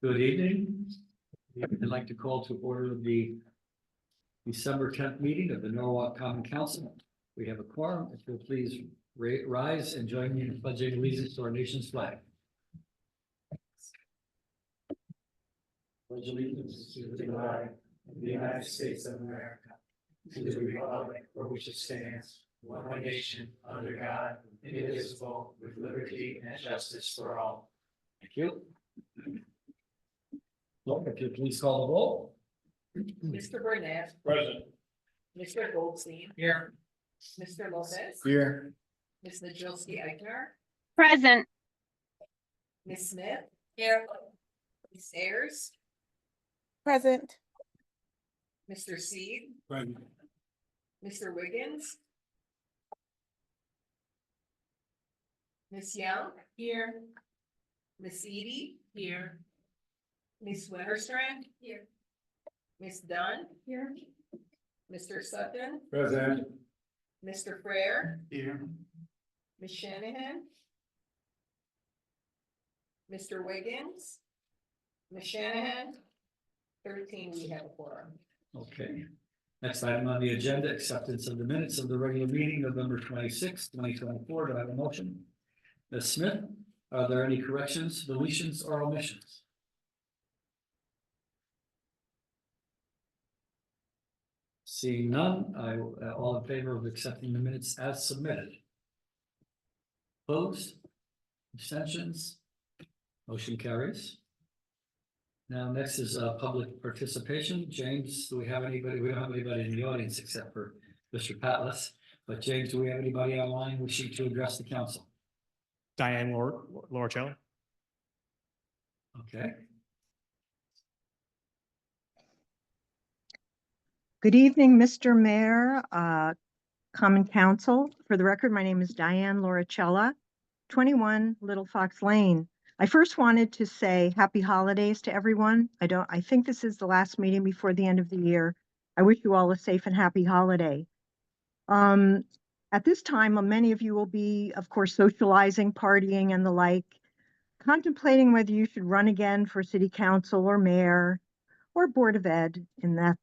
Good evening. I'd like to call to order the December 10th meeting of the Norwalk Common Council. We have a quorum. If you'll please rise and join me in pledging allegiance to our nation's flag. Pledge allegiance to the flag of the United States of America, to the republic for which it stands, one nation under God, indivisible, with liberty and justice for all. Thank you. Look, if you please call the roll. Mr. Burnett, Present. Mr. Goldstein, Here. Mr. Lopez, Here. Ms. Najolski Eichner, Present. Ms. Smith. Here. Ms. Ayers, Present. Mr. Seed, Present. Mr. Wiggins. Ms. Young. Here. Ms. Edie. Here. Ms. Winterstrand. Here. Ms. Dunn. Here. Mr. Sutton, Present. Mr. Frere, Here. Ms. Shanahan. Mr. Wiggins. Ms. Shanahan. 13, we have a quorum. Okay. Next item on the agenda, acceptance of the minutes of the regular meeting, November 26, 2024. Do I have a motion? Ms. Smith, are there any corrections, deletions, or omissions? Seeing none, all in favor of accepting the minutes as submitted? Opposed? Abstentions? Motion carries. Now, next is public participation. James, do we have anybody? We don't have anybody in the audience except for Mr. Patlas. But James, do we have anybody online wishing to address the council? Diane Loricella. Okay. Good evening, Mr. Mayor, Common Council. For the record, my name is Diane Loricella, 21 Little Fox Lane. I first wanted to say happy holidays to everyone. I think this is the last meeting before the end of the year. I wish you all a safe and happy holiday. At this time, many of you will be, of course, socializing, partying, and the like, contemplating whether you should run again for city council or mayor or Board of Ed,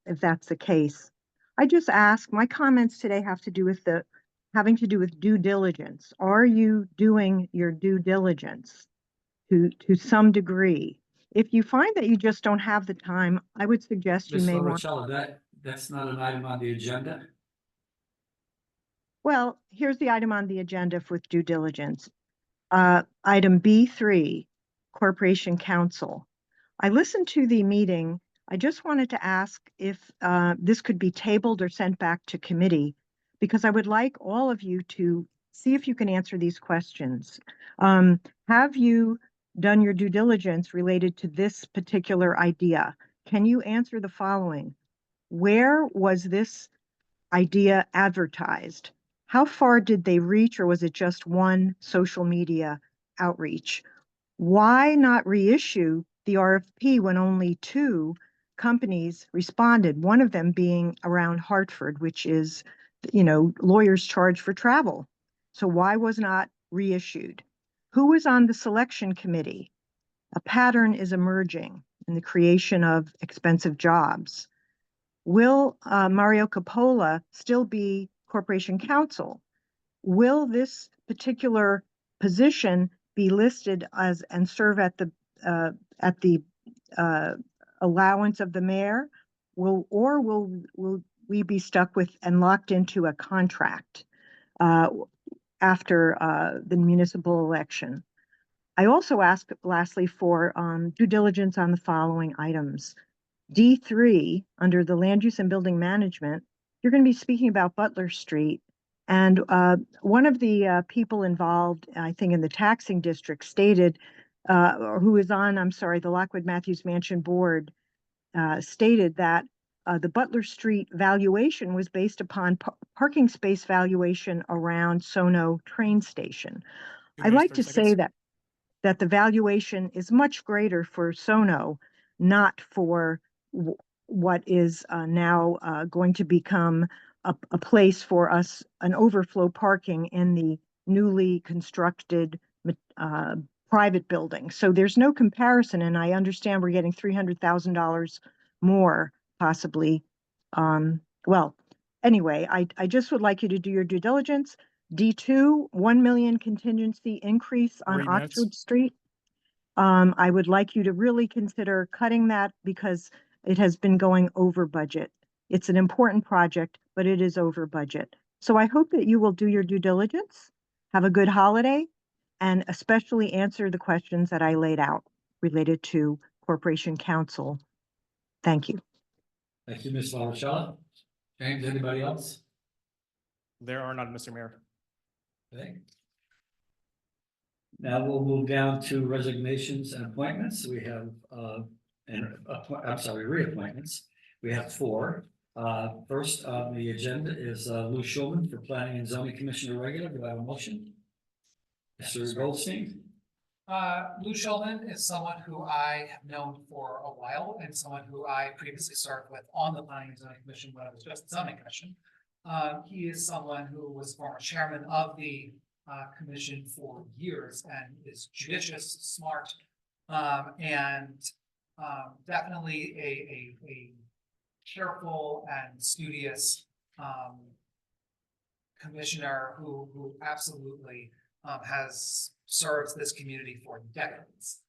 if that's the case. I just ask, my comments today have to do with having to do with due diligence. Are you doing your due diligence to some degree? If you find that you just don't have the time, I would suggest you Ms. may want. Loricella, that's not an item on the agenda. Well, here's the item on the agenda with due diligence. Item B3, Corporation Council. I listened to the meeting. I just wanted to ask if this could be tabled or sent back to committee, because I would like all of you to see if you can answer these questions. Have you done your due diligence related to this particular idea? Can you answer the following? Where was this idea advertised? How far did they reach, or was it just one social media outreach? Why not reissue the RFP when only 2 companies responded, one of them being around Hartford, which is, lawyers charge for travel. So why was not reissued? Who was on the selection committee? A pattern is emerging in the creation of expensive jobs. Will Mario Coppola still be Corporation Counsel? Will this particular position be listed as and serve at the allowance of the mayor? Will we be stuck with and locked into a contract after the municipal election? I also ask lastly for due diligence on the following items. D3, under the land use and building management, you're going to be speaking about Butler Street. And one of the people involved, I think in the taxing district, stated, who is on, the Lockwood Matthews Mansion board, stated that the Butler Street valuation was based upon parking space valuation around Sono train station. I'd like to say that the valuation is much greater for Sono, not for what is now going to become a place for us, an overflow parking in the newly constructed private building. So there's no comparison, and I understand we're getting $300,000 more possibly. Well, anyway, I just would like you to do your due diligence. D2, 1 million contingency increase on 3 minutes. Oxford Street. I would like you to really consider cutting that because it has been going over budget. It's an important project, but it is over budget. So I hope that you will do your due diligence, have a good holiday, and especially answer the questions that I laid out related to Corporation Council. Thank you. Thank you, Ms. Valachella. James, anybody else? There are none, Mr. Mayor. Okay. Now we'll move down to resignations and appointments. We have, reappointments. We have 4. First on the agenda is Lou Schulman for Planning and Zoning Commissioner Regular. Do I have a motion? Mr. Goldstein? Lou Schulman is someone who I have known for a while and someone who I previously served with on the Planning and Zoning Commission when I was just the Zoning Commission. He is someone who was former chairman of the commission for years and is judicious, smart, and definitely a careful and studious commissioner who absolutely has served this community for decades.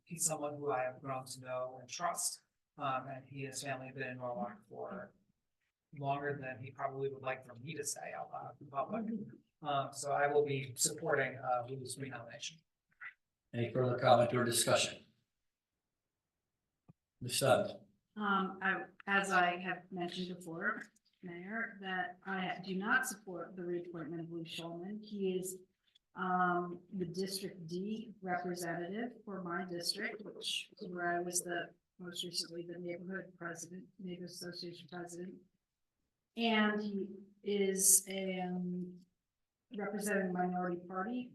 He's someone who I have grown to know and trust, and he and his family have been in Norwalk for longer than he probably would like for me to say out loud in public. So I will be supporting Lou's renomination. Any further comment or discussion? Ms. Stubbs? As I have mentioned before, Mayor, that I do not support the reappointment of Lou Schulman. He is the District D representative for my district, which is where I was most recently the neighborhood president, neighborhood association president. And he is representing the minority party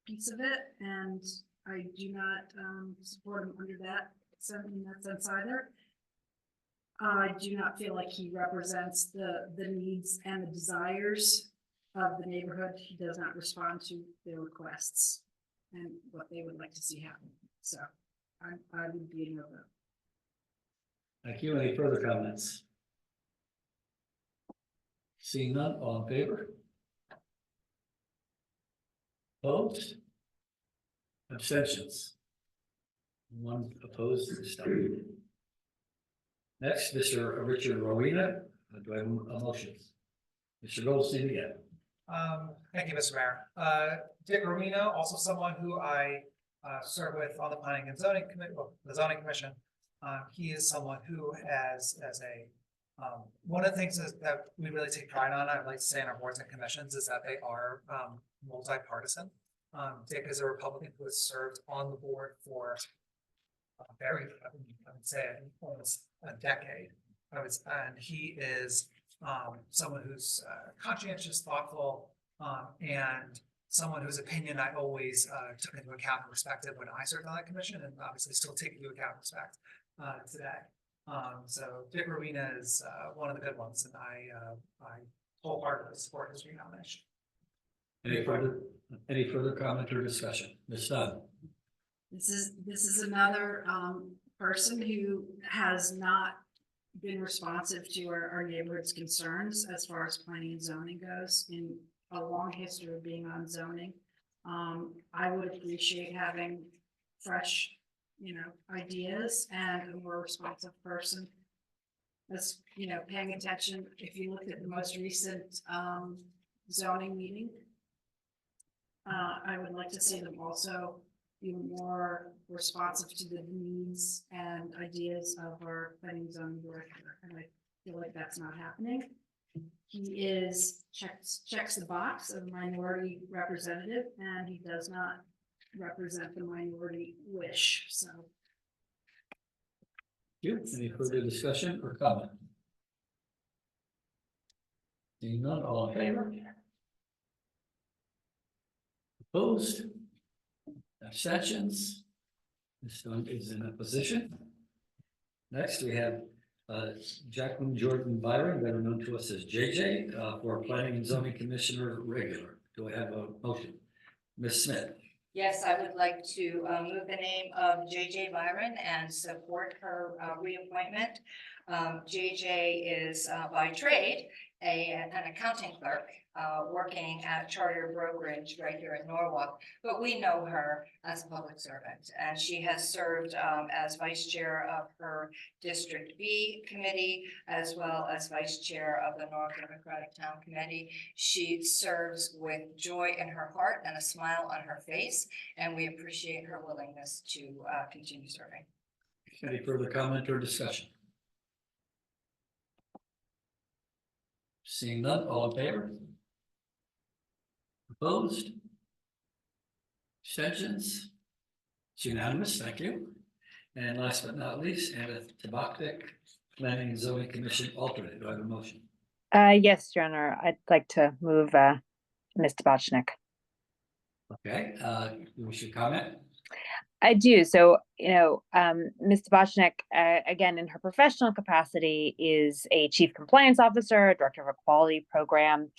piece of it, and I do not support him under that in that sense either. I do not feel like he represents the needs and the desires of the neighborhood. He does not respond to their requests and what they would like to see happen. So I would be in no vote. Thank you. Any further comments? Seeing none, all in favor? Opposed? Abstentions? 1 opposed to this time. Next, Mr. Richard Rowena. Do I have a motion? Mr. Goldstein again. Thank you, Mr. Mayor. Dick Romino, also someone who I serve with on the Planning and Zoning Committee, the Zoning Commission. He is someone who has, one of the things that we really take pride on, I'd like to say in our boards and commissions, is that they are multi-partisan. Dick is a Republican who has served on the board for I would say almost a decade. And he is someone who's conscientious, thoughtful, and someone whose opinion I always took into account and respected when I served on that commission, and obviously still take into account and respect today. So Dick Rowena is one of the good ones, and I wholeheartedly support his renomination. Any further comment or discussion? Ms. Dunn? This is another person who has not been responsive to our neighborhood's concerns as far as planning and zoning goes in a long history of being on zoning. I would appreciate having fresh, ideas and a more responsive person that's, paying attention. If you look at the most recent zoning meeting, I would like to see them also be more responsive to the needs and ideas of our planning and zoning director, and I feel like that's not happening. He checks the box of minority representative, and he does not represent the minority wish. So, Any further discussion or comment? Seeing none, all in favor? Opposed? Abstentions? This one is in opposition. Next, we have Jacqueline Jordan Byron, better known to us as JJ, for Planning and Zoning Commissioner Regular. Do I have a motion? Ms. Smith? Yes, I would like to move the name of JJ Byron and support her reappointment. JJ is by trade an accounting clerk working at Charter Brokerage right here in Norwalk, but we know her as a public servant, and she has served as vice chair of her District B committee, as well as vice chair of the Norwalk Democratic Town Committee. She serves with joy in her heart and a smile on her face, and we appreciate her willingness to continue serving. Any further comment or discussion? Seeing none, all in favor? Opposed? Abstentions? It's unanimous, thank you. And last but not least, Anna Tabaknik, Planning and Zoning Commission alternate. Do I have a motion? Yes, Your Honor, I'd like to move Ms. Tabachnik. Okay, you wish to comment? I do. So, Ms. Tabachnik, again, in her professional capacity, is a chief compliance officer, director of a quality program,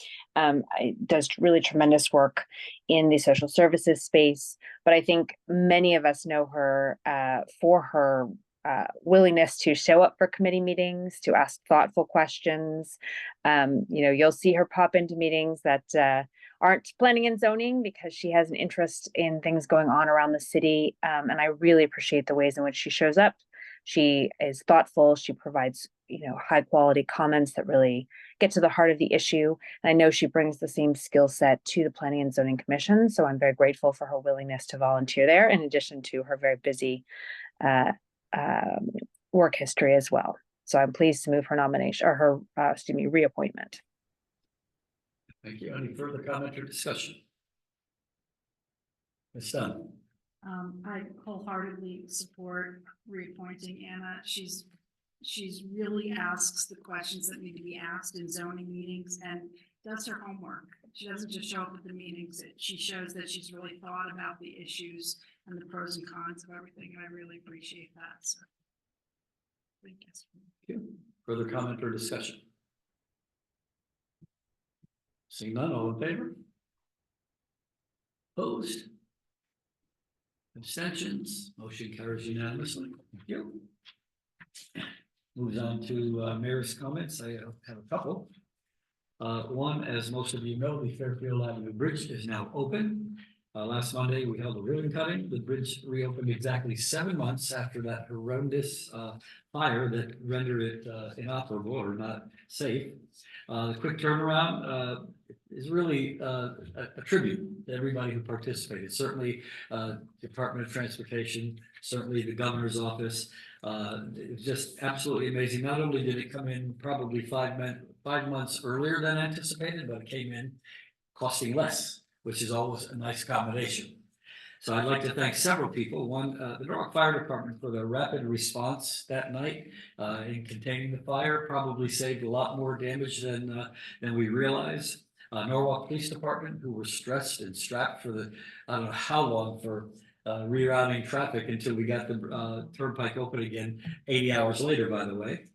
does really tremendous work in the social services space. But I think many of us know her for her willingness to show up for committee meetings, to ask thoughtful questions. You'll see her pop into meetings that aren't planning and zoning because she has an interest in things going on around the city. And I really appreciate the ways in which she shows up. She is thoughtful. She provides, high quality comments that really get to the heart of the issue. And I know she brings the same skill set to the Planning and Zoning Commission. So I'm very grateful for her willingness to volunteer there, in addition to her very busy work history as well. So I'm pleased to move her nomination or her, reappointment. Thank you. Any further comment or discussion? Ms. Dunn. I wholeheartedly support reappointing Anna. She's really asks the questions that need to be asked in zoning meetings and does her homework. She doesn't just show up at the meetings. She shows that she's really thought about the issues and the pros and cons of everything. And I really appreciate that. So thank you. Thank you. Further comment or discussion? Seeing none, all in favor? Opposed? Abstentions? Motion carries unanimously. Thank you. Moves on to mayor's comments. I have a couple. One, as most of you know, the Fairfield Avenue Bridge is now open. Last Monday, we held a ribbon cutting. The bridge reopened exactly 7 months after that horrendous fire that rendered it inoperable or not safe. The quick turnaround is really a tribute to everybody who participated. Certainly, Department of Transportation, certainly the governor's office. It was just absolutely amazing. Not only did it come in probably 5 months earlier than anticipated, but it came in costing less, which is always a nice combination. So I'd like to thank several people. One, the Norwalk Fire Department for their rapid response that night in containing the fire. Probably saved a lot more damage than we realized. Norwalk Police Department, who were stressed and strapped for I don't know how long for rerouting traffic until we got the turnpike open again 80 hours later, by the way.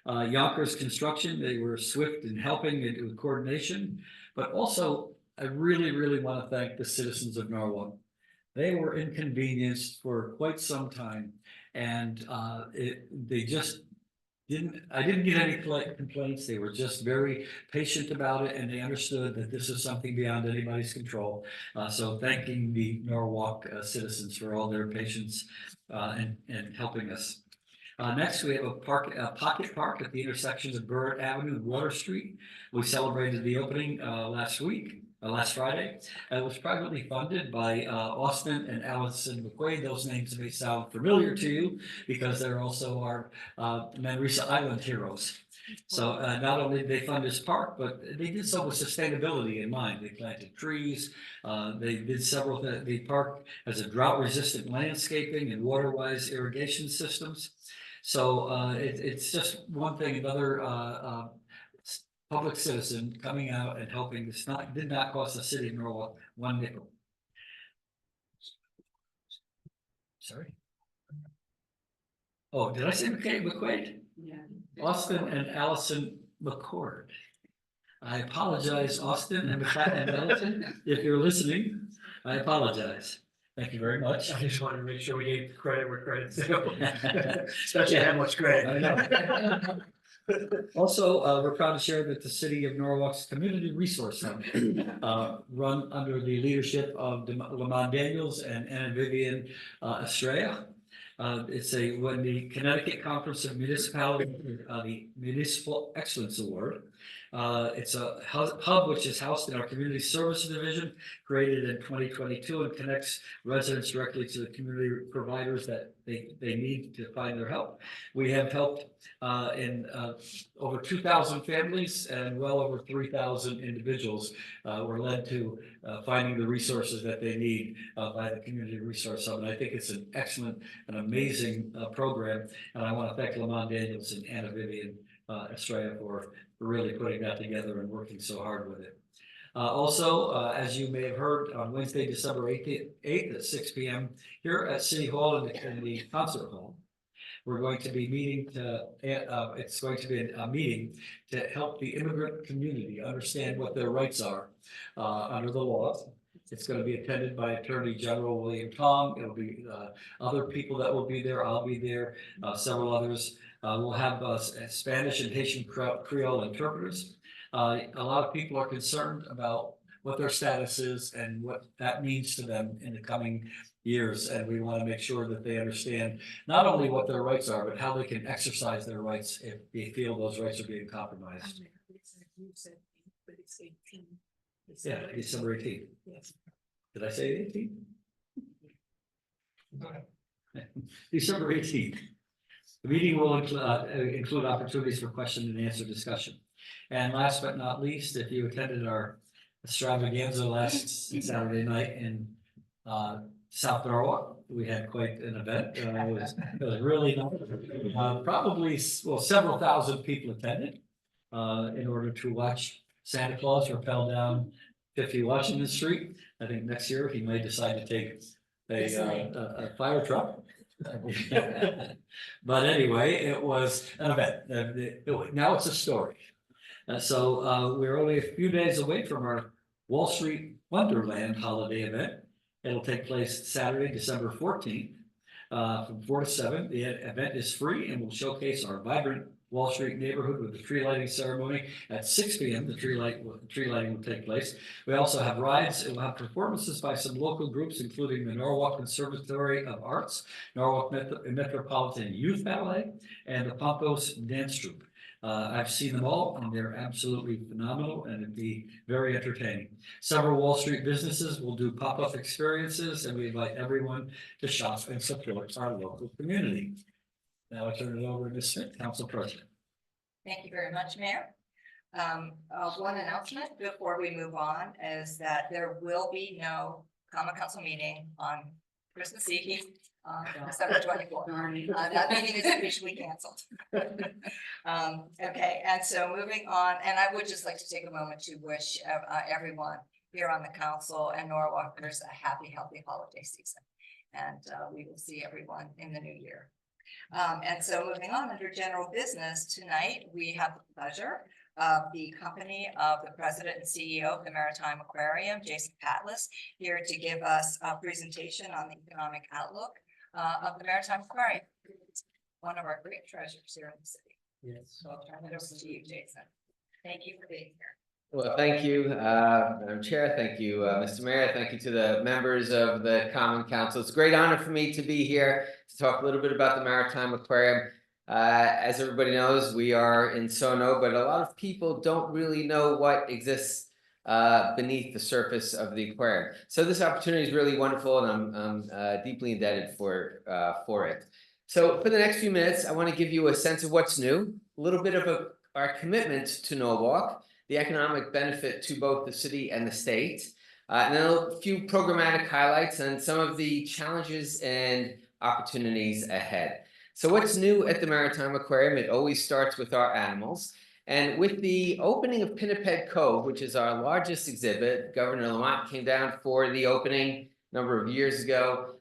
Yonkers Construction, they were swift in helping and with coordination, but also I really want to thank the citizens of Norwalk. They were inconvenienced for quite some time, and they just didn't. I didn't get any complaints. They were just very patient about it, and they understood that this is something beyond anybody's control. So, thanking the Norwalk citizens for all their patience and helping us. Next, we have a pocket park at the intersection of Burr Avenue and Water Street. We celebrated the opening last Friday. It was privately funded by Austin and Allison McQuaid. Those names may sound familiar to you because they're also our Manresa Island heroes. So not only did they fund this park, but they did so with sustainability in mind. They planted trees. They did several. The park has a drought-resistant landscaping and water-wise irrigation systems. So it's just one thing. Another public citizen coming out and helping. This did not cost the city of Norwalk one nickel. Sorry. Oh, did I say McQuaid? Yeah. Austin and Allison McCord. I apologize, Austin and Allison, if you're listening. I apologize. Thank you very much. I just wanted to make sure we gave credit where credit's due. Especially that much credit. I know. Also, we're proud to share that the city of Norwalk's Community Resource Center, run under the leadership of Lamont Daniels and Anna Vivian Estrella. It's when the Connecticut Conference of Municipalities, the Municipal Excellence Award. It's a hub which is housed in our Community Services Division, created in 2022, and connects residents directly to the community providers that they need to find their help. We have helped in over 2,000 families, and well over 3,000 individuals were led to finding the resources that they need by the Community Resource Hub. And I think it's an excellent and amazing program. And I want to thank Lamont Daniels and Anna Vivian Estrella for really putting that together and working so hard with it. Also, as you may have heard, on Wednesday, December 8th at 6 p.m. here at City Hall in the concert hall, we're going to be meeting it's going to be a meeting to help the immigrant community understand what their rights are under the law. It's going to be attended by Attorney General William Tong. It'll be other people that will be there. I'll be there, several others. We'll have Spanish and Haitian Creole interpreters. A lot of people are concerned about what their status is and what that means to them in the coming years. And we want to make sure that they understand not only what their rights are, but how they can exercise their rights if they feel those rights are being compromised. Yeah, December 18th. Yes. Did I say 18th? Go ahead. December 18th. The meeting will include opportunities for question and answer discussion. And last but not least, if you attended our extravaganza last Saturday night in South Norwalk, we had quite an event. It was really nice. Probably, well, several thousand people attended in order to watch Santa Claus rappel down 50 Washington Street. I think next year he may decide to take a fire truck. But anyway, it was an event. Now it's a story. So we're only a few days away from our Wall Street Wonderland holiday event. It'll take place Saturday, December 14th, from 4 to 7. The event is free and will showcase our vibrant Wall Street neighborhood with the tree lighting ceremony at 6 p.m. The tree lighting will take place. We also have rides. It will have performances by some local groups, including the Norwalk Conservatory of Arts, Norwalk Metropolitan Youth Ballet, and the Pompos Dance Troupe. I've seen them all, and they're absolutely phenomenal, and it'd be very entertaining. Several Wall Street businesses will do pop-up experiences, and we invite everyone to shop and support our local community. Now I turn it over to Ms. Smith, Council President. Thank you very much, Mayor. One announcement before we move on is that there will be no common council meeting on Christmas Eve, December 24th. That meeting is officially canceled. Okay, and so moving on, and I would just like to take a moment to wish everyone here on the council and Norwalkers a happy, healthy holiday season. And we will see everyone in the new year. And so moving on under general business tonight, we have the pleasure of the company of the president and CEO of the Maritime Aquarium, Jason Patlas, here to give us a presentation on the economic outlook of the Maritime Aquarium. It's one of our great treasures here in the city. Yes. So I'll turn it over to you, Jason. Thank you for being here. Well, thank you, Madam Chair. Thank you, Mr. Mayor. Thank you to the members of the Common Council. It's a great honor for me to be here to talk a little bit about the Maritime Aquarium. As everybody knows, we are in SoNo, but a lot of people don't really know what exists beneath the surface of the aquarium. So this opportunity is really wonderful, and I'm deeply indebted for it. So for the next few minutes, I want to give you a sense of what's new, a little bit of our commitment to Norwalk, the economic benefit to both the city and the state, and then a few programmatic highlights and some of the challenges and opportunities ahead. So what's new at the Maritime Aquarium? It always starts with our animals. And with the opening of Pinniped Cove, which is our largest exhibit, Governor Lamont came down for the opening a number of years ago.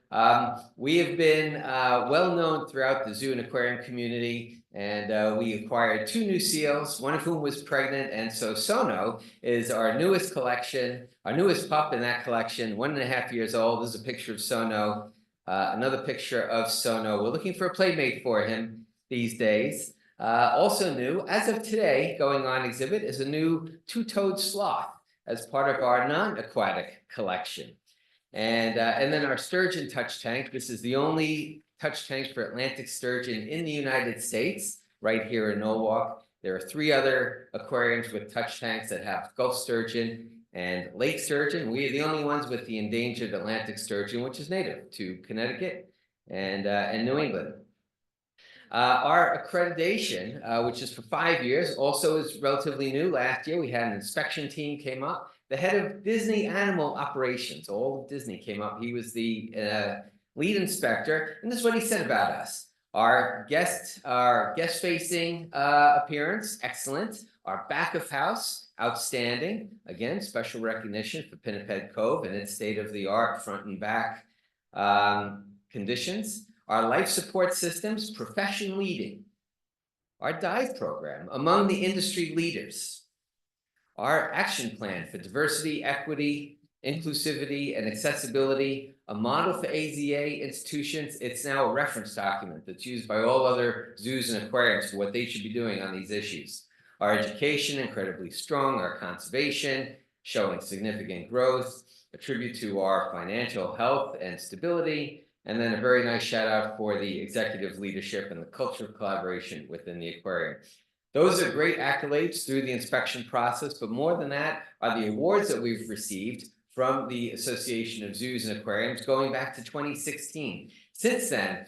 We have been well known throughout the zoo and aquarium community And we acquired 2 new seals, one of whom was pregnant. And so Sono is our newest collection, our newest pup in that collection, 1.5 years old. This is a picture of Sono, another picture of Sono. We're looking for a playmate for him these days. Also new, as of today, going on exhibit is a new 2-toed sloth as part of our non-aquatic collection. And then our sturgeon touch tank. This is the only touch tank for Atlantic sturgeon in the United States, right here in Norwalk. There are 3 other aquariums with touch tanks that have Gulf sturgeon and lake sturgeon. We are the only ones with the endangered Atlantic sturgeon, which is native to Connecticut and New England. Our accreditation, which is for 5 years, also is relatively new. Last year, we had an inspection team came up. The head of Disney Animal Operations, all of Disney came up. He was the lead inspector, and this is what he said about us. Our guest-facing appearance, excellent. Our back of house, outstanding. Again, special recognition for Pinniped Cove and its state-of-the-art front and back conditions. Our life support systems, profession leading. Our dive program, among the industry leaders. Our action plan for diversity, equity, inclusivity, and accessibility, a model for AZA institutions. It's now a reference document that's used by all other zoos and aquariums for what they should be doing on these issues. Our education, incredibly strong. Our conservation, showing significant growth. A tribute to our financial health and stability. And then a very nice shout out for the executive leadership and the culture of collaboration within the aquarium. Those are great accolades through the inspection process, but more than that are the awards that we've received from the Association of Zoos and Aquariums going back to 2016. Since then,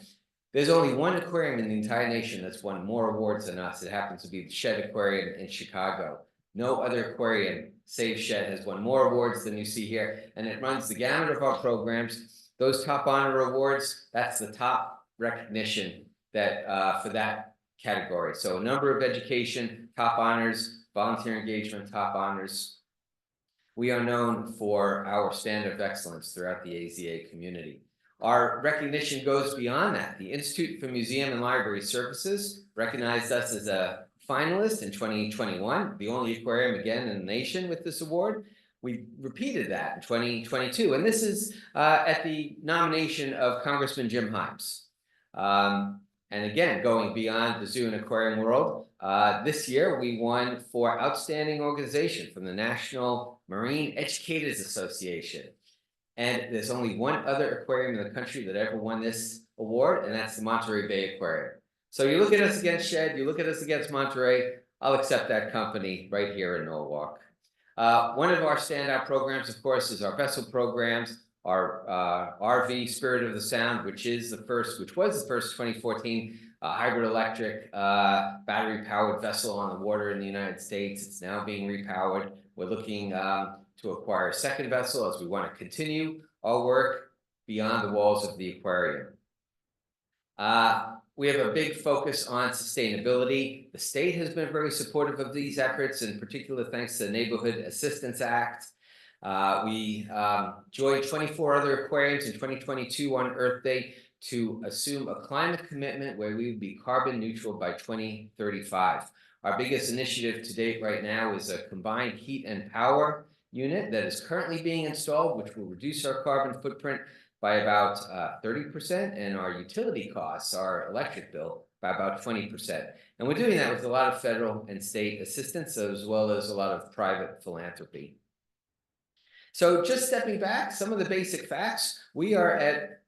there's only one aquarium in the entire nation that's won more awards than us. It happens to be the Shedd Aquarium in Chicago. No other aquarium, save Shedd, has won more awards than you see here, and it runs the gamut of our programs. Those top honor awards, that's the top recognition that for that category. So a number of education, top honors, volunteer engagement, top honors. We are known for our standard of excellence throughout the AZA community. Our recognition goes beyond that. The Institute for Museum and Library Services recognized us as a finalist in 2021, the only aquarium again in the nation with this award. We repeated that in 2022, and this is at the nomination of Congressman Jim Himes. And again, going beyond the zoo and aquarium world, this year we won for outstanding organization from the National Marine Educators Association. And there's only one other aquarium in the country that ever won this award, and that's the Monterey Bay Aquarium. So you look at us against Shedd, you look at us against Monterey, I'll accept that company right here in Norwalk. One of our standout programs, of course, is our vessel programs, our RV Spirit of the Sound, which was the first 2014 hybrid electric battery powered vessel on the water in the United States. It's now being repowered. We're looking to acquire a second vessel as we want to continue our work beyond the walls of the aquarium. We have a big focus on sustainability. The state has been very supportive of these efforts, in particular thanks to the Neighborhood Assistance Act. We joined 24 other aquariums in 2022 on Earth Day to assume a climate commitment where we would be carbon neutral by 2035. Our biggest initiative to date right now is a combined heat and power unit that is currently being installed, which will reduce our carbon footprint by about 30%, and our utility costs, our electric bill, by about 20%. And we're doing that with a lot of federal and state assistance, as well as a lot of private philanthropy. So just stepping back, some of the basic facts, we are at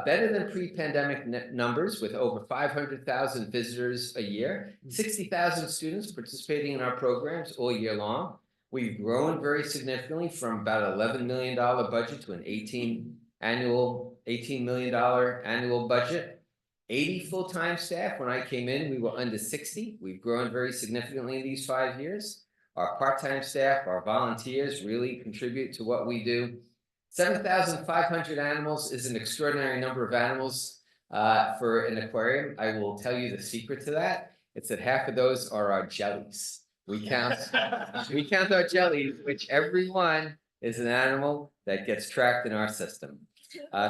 better than pre-pandemic numbers with over 500,000 visitors a year, 60,000 students participating in our programs all year long. We've grown very significantly from about $11 million budget to an $18 million annual budget. 80 full-time staff. When I came in, we were under 60. We've grown very significantly in these 5 years. Our part-time staff, our volunteers really contribute to what we do. 7,500 animals is an extraordinary number of animals for an aquarium. I will tell you the secret to that. It's that half of those are our jellies. We count our jellies, which every one is an animal that gets tracked in our system.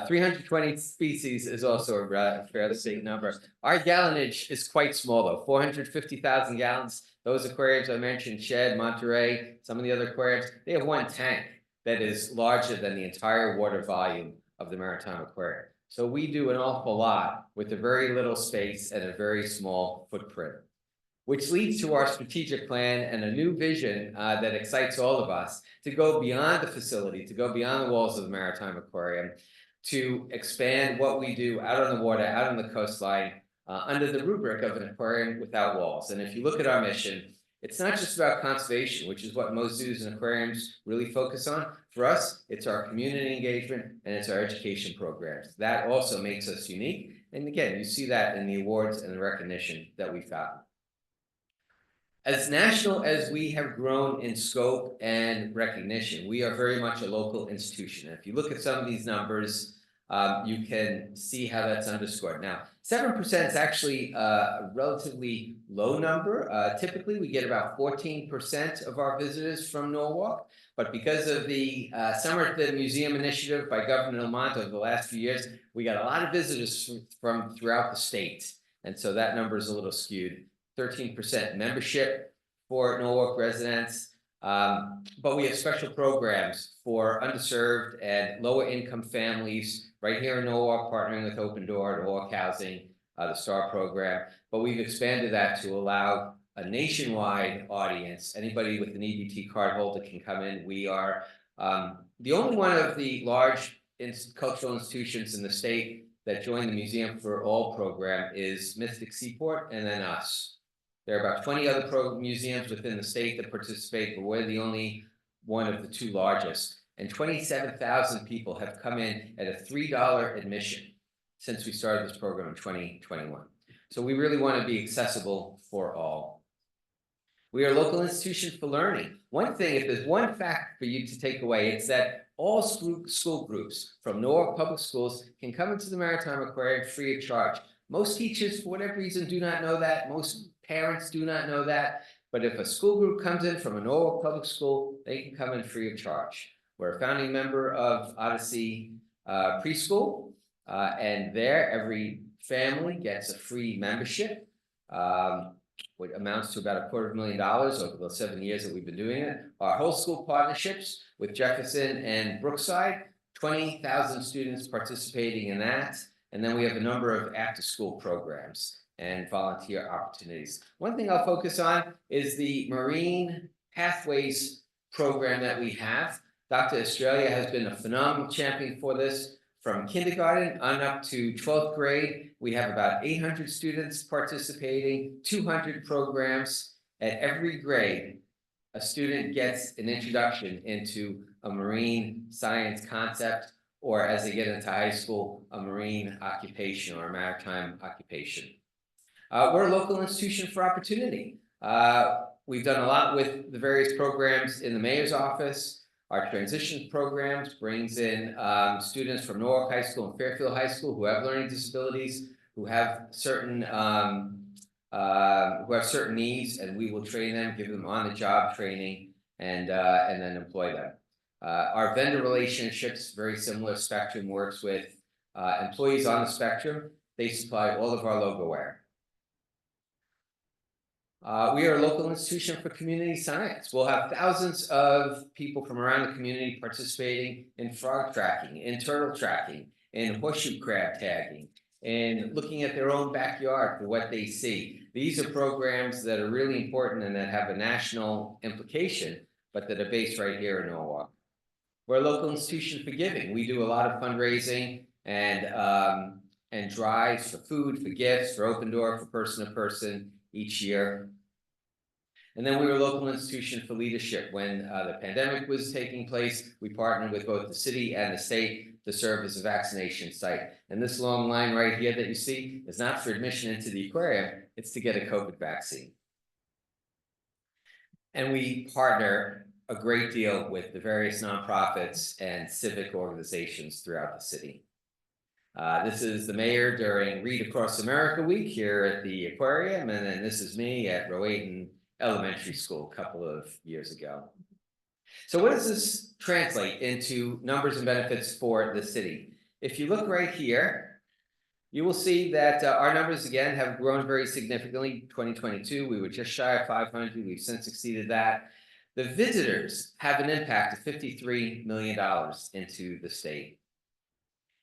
320 species is also a fairly big number. Our gallonage is quite small though, 450,000 gallons. Those aquariums I mentioned, Shed, Monterey, some of the other aquariums, they have one tank that is larger than the entire water volume of the Maritime Aquarium. So we do an awful lot with a very little space and a very small footprint, which leads to our strategic plan and a new vision that excites all of us to go beyond the facility, to go beyond the walls of the Maritime Aquarium, to expand what we do out on the water, out on the coastline, under the rubric of an aquarium without walls. And if you look at our mission, it's not just about conservation, which is what most zoos and aquariums really focus on. For us, it's our community engagement and it's our education programs. That also makes us unique. And again, you see that in the awards and the recognition that we've gotten. As national as we have grown in scope and recognition, we are very much a local institution. If you look at some of these numbers, you can see how that's underscored. Now, 7% is actually a relatively low number. Typically, we get about 14% of our visitors from Norwalk, but because of the Summer at the Museum initiative by Governor Lamont over the last few years, we got a lot of visitors from throughout the state. And so that number is a little skewed. 13% membership for Norwalk residents, but we have special programs for underserved and lower income families right here in Norwalk, partnering with Open Door, Norwalk Housing, the STAR program, but we've expanded that to allow a nationwide audience. Anybody with an EBT card holder can come in. We are the only one of the large cultural institutions in the state that joined the Museum for All program is Mystic Seaport and then us. There are about 20 other museums within the state that participate, but we're the only one of the two largest. And 27,000 people have come in at a $3 admission since we started this program in 2021. So we really want to be accessible for all. We are a local institution for learning. One thing, if there's one fact for you to take away, it's that all school groups from Norwalk Public Schools can come into the Maritime Aquarium free of charge. Most teachers, for whatever reason, do not know that. Most parents do not know that. But if a school group comes in from a Norwalk Public School, they can come in free of charge. We're a founding member of Odyssey Preschool, and there every family gets a free membership, which amounts to about $250,000 over the 7 years that we've been doing it. Our whole school partnerships with Jefferson and Brookside, 20,000 students participating in that. And then we have a number of after-school programs and volunteer opportunities. One thing I'll focus on is the Marine Pathways program that we have. Dr. Estrella has been a phenomenal champion for this. From kindergarten on up to 12th grade, we have about 800 students participating, 200 programs. At every grade, a student gets an introduction into a marine science concept, or as they get into high school, a marine occupation or a maritime occupation. We're a local institution for opportunity. We've done a lot with the various programs in the mayor's office. Our transition programs brings in students from Norwalk High School and Fairfield High School who have learning disabilities, who have certain needs, and we will train them, give them on-the-job training, and then employ them. Our vendor relationships, very similar. Spectrum works with employees on the Spectrum. They supply all of our logo wear. We are a local institution for community science. We'll have thousands of people from around the community participating in frog tracking, in turtle tracking, in horseshoe crab tagging, and looking at their own backyard for what they see. These are programs that are really important and that have a national implication, but that are based right here in Norwalk. We're a local institution for giving. We do a lot of fundraising and drives for food, for gifts, for Open Door, for person to person each year. And then we were a local institution for leadership. When the pandemic was taking place, we partnered with both the city and the state to serve as a vaccination site. And this long line right here that you see is not for admission into the aquarium, it's to get a COVID vaccine. And we partner a great deal with the various nonprofits and civic organizations throughout the city. This is the mayor during Read Across America Week here at the aquarium, and then this is me at Rowayton Elementary School a couple of years ago. So what does this translate into numbers and benefits for the city? If you look right here, you will see that our numbers again have grown very significantly. 2022, we were just shy of 500. We've since exceeded that. The visitors have an impact of $53 million into the state.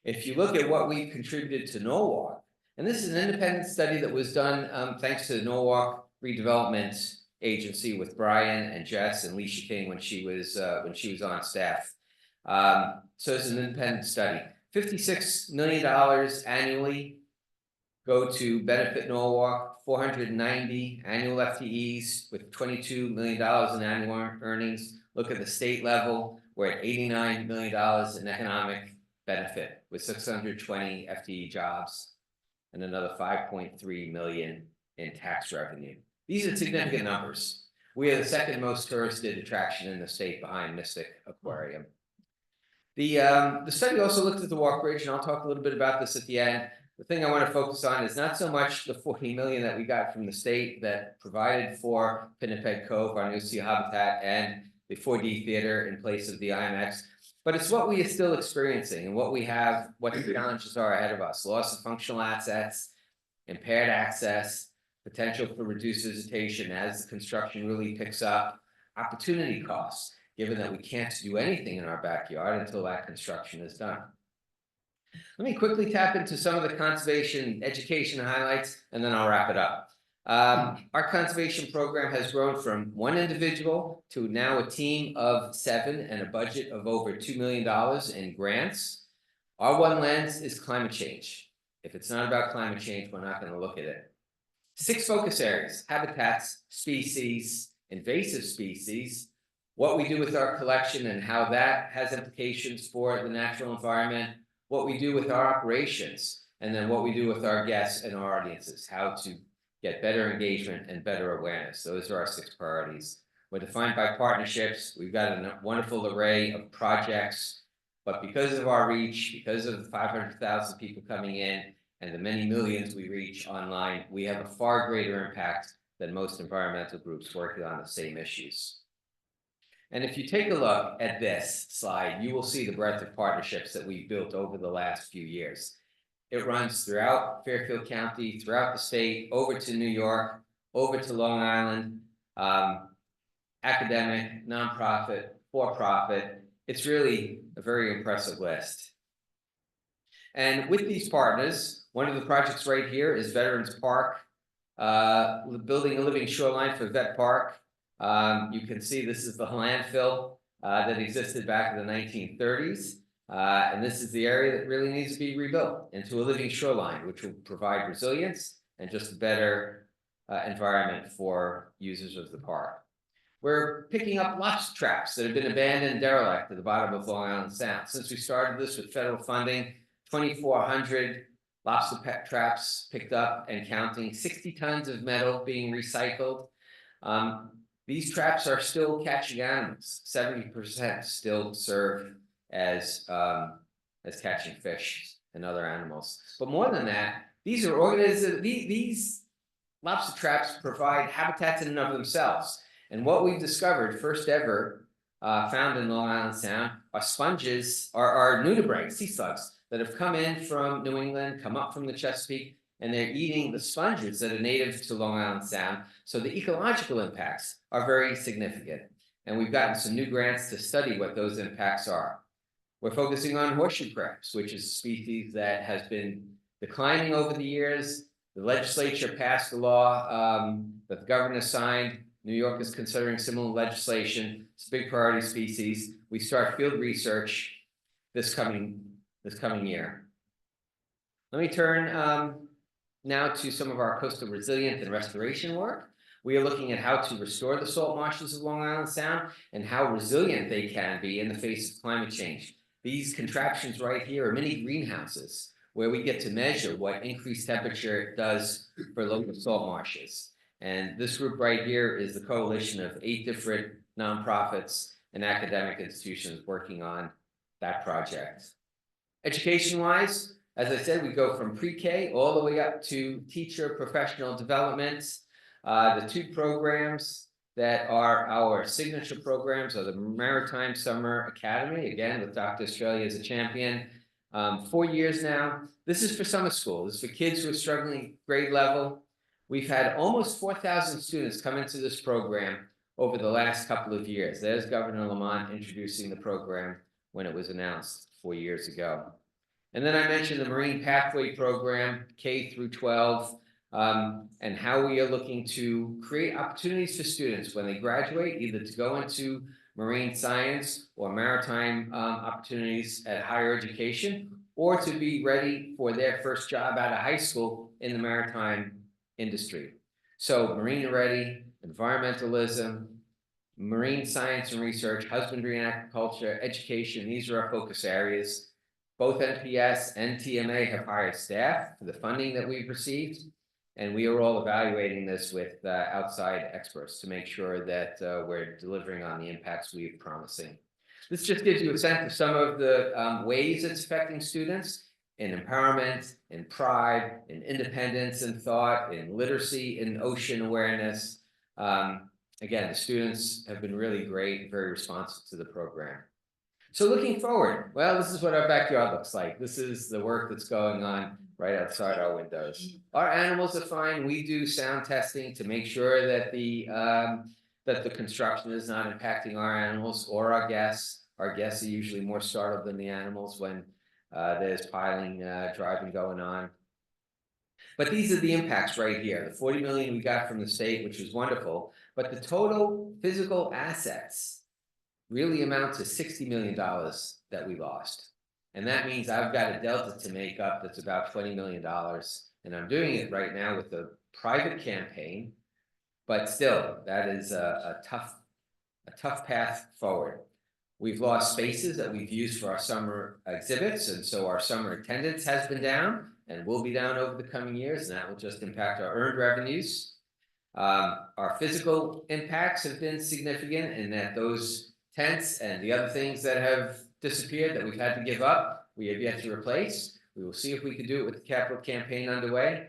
If you look at what we've contributed to Norwalk, and this is an independent study that was done thanks to the Norwalk Redevelopment Agency with Brian and Jess and Leisha King when she was on staff. So it's an independent study. $56 million annually go to benefit Norwalk, 490 annual FTEs with $22 million in annual earnings. Look at the state level, we're at $89 million in economic benefit with 620 FTE jobs and another 5.3 million in tax revenue. These are significant numbers. We are the second most touristed attraction in the state behind Mystic Aquarium. The study also looked at the Walk Bridge, and I'll talk a little bit about this at the end. The thing I want to focus on is not so much the 40 million that we got from the state that provided for Pinniped Cove, our new sea habitat, and the 4D theater in place of the IMAX, but it's what we are still experiencing and what we have, what the challenges are ahead of us. Loss of functional assets, impaired access, potential for reduced visitation as the construction really picks up, opportunity costs, given that we can't do anything in our backyard until that construction is done. Let me quickly tap into some of the conservation education highlights, and then I'll wrap it up. Our conservation program has grown from one individual to now a team of 7 and a budget of over $2 million in grants. Our one lens is climate change. If it's not about climate change, we're not going to look at it. 6 focus areas: habitats, species, invasive species, what we do with our collection and how that has implications for the natural environment, what we do with our operations, and then what we do with our guests and our audiences, how to get better engagement and better awareness. Those are our 6 priorities. We're defined by partnerships. We've got a wonderful array of projects, but because of our reach, because of the 500,000 people coming in and the many millions we reach online, we have a far greater impact than most environmental groups working on the same issues. And if you take a look at this slide, you will see the breadth of partnerships that we've built over the last few years. It runs throughout Fairfield County, throughout the state, over to New York, over to Long Island, academic, nonprofit, for-profit. It's really a very impressive list. And with these partners, one of the projects right here is Veterans Park, building a living shoreline for Vet Park. You can see this is the landfill that existed back in the 1930s. And this is the area that really needs to be rebuilt into a living shoreline, which will provide resilience and just a better environment for users of the park. We're picking up lobster traps that have been abandoned and derelict at the bottom of Long Island Sound. Since we started this with federal funding, 2,400 lobster traps picked up and counting, 60 tons of metal being recycled. These traps are still catching animals. 70% still serve as catching fish and other animals. But more than that, these lobster traps provide habitats in and of themselves. And what we've discovered, first ever found in Long Island Sound, are sponges, are nudibranchs, sea slugs, that have come in from New England, come up from the Chesapeake, and they're eating the sponges that are native to Long Island Sound. So the ecological impacts are very significant. And we've gotten some new grants to study what those impacts are. We're focusing on horseshoe crabs, which is a species that has been declining over the years. The legislature passed a law that the governor signed. New York is considering similar legislation. It's a big priority species. We start field research this coming year. Let me turn now to some of our coastal resilience and restoration work. We are looking at how to restore the salt marshes of Long Island Sound and how resilient they can be in the face of climate change. These contraptions right here are mini greenhouses where we get to measure what increased temperature does for local salt marshes. And this group right here is the coalition of 8 different nonprofits and academic institutions working on that project. Education-wise, as I said, we go from pre-K all the way up to teacher professional development. The 2 programs that are our signature programs are the Maritime Summer Academy, again with Dr. Australia as a champion, 4 years now. This is for summer school. This is for kids who are struggling grade level. We've had almost 4,000 students come into this program over the last couple of years. There's Governor Lamont introducing the program when it was announced 4 years ago. And then I mentioned the Marine Pathway Program, K through 12, and how we are looking to create opportunities for students when they graduate, either to go into marine science or maritime opportunities at higher education, or to be ready for their first job out of high school in the maritime industry. So marine ready, environmentalism, marine science and research, husbandry and aquaculture, education, these are our focus areas. Both NPS and TMA have hired staff for the funding that we've received, and we are all evaluating this with outside experts to make sure that we're delivering on the impacts we're promising. This just gives you a sense of some of the ways it's affecting students in empowerment, in pride, in independence and thought, in literacy, in ocean awareness. Again, the students have been really great, very responsive to the program. So looking forward, well, this is what our backyard looks like. This is the work that's going on right outside our windows. Our animals are fine. We do sound testing to make sure that the construction is not impacting our animals or our guests. Our guests are usually more startled than the animals when there's piling, driving going on. But these are the impacts right here. The 40 million we got from the state, which was wonderful, but the total physical assets really amount to $60 million that we lost. And that means I've got a delta to make up that's about $20 million. And I'm doing it right now with a private campaign, but still, that is a tough path forward. We've lost spaces that we've used for our summer exhibits, and so our summer attendance has been down and will be down over the coming years, and that will just impact our earned revenues. Our physical impacts have been significant in that those tents and the other things that have disappeared that we've had to give up, we have yet to replace. We will see if we can do it with the capital campaign underway.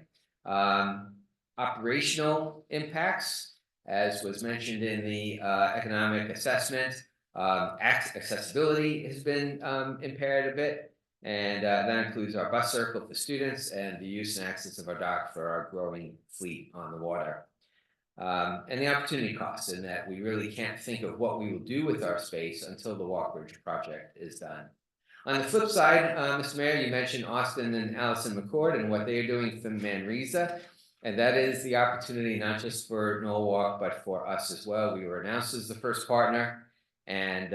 Operational impacts, as was mentioned in the economic assessment, accessibility has been impaired a bit, and that includes our bus circle for students and the use and access of our dock for our growing fleet on the water. And the opportunity costs in that we really can't think of what we will do with our space until the Walkbridge project is done. On the flip side, Mr. Mayor, you mentioned Austin and Allison McCord and what they are doing for Manresa. And that is the opportunity not just for Norwalk, but for us as well. We were announced as the first partner, and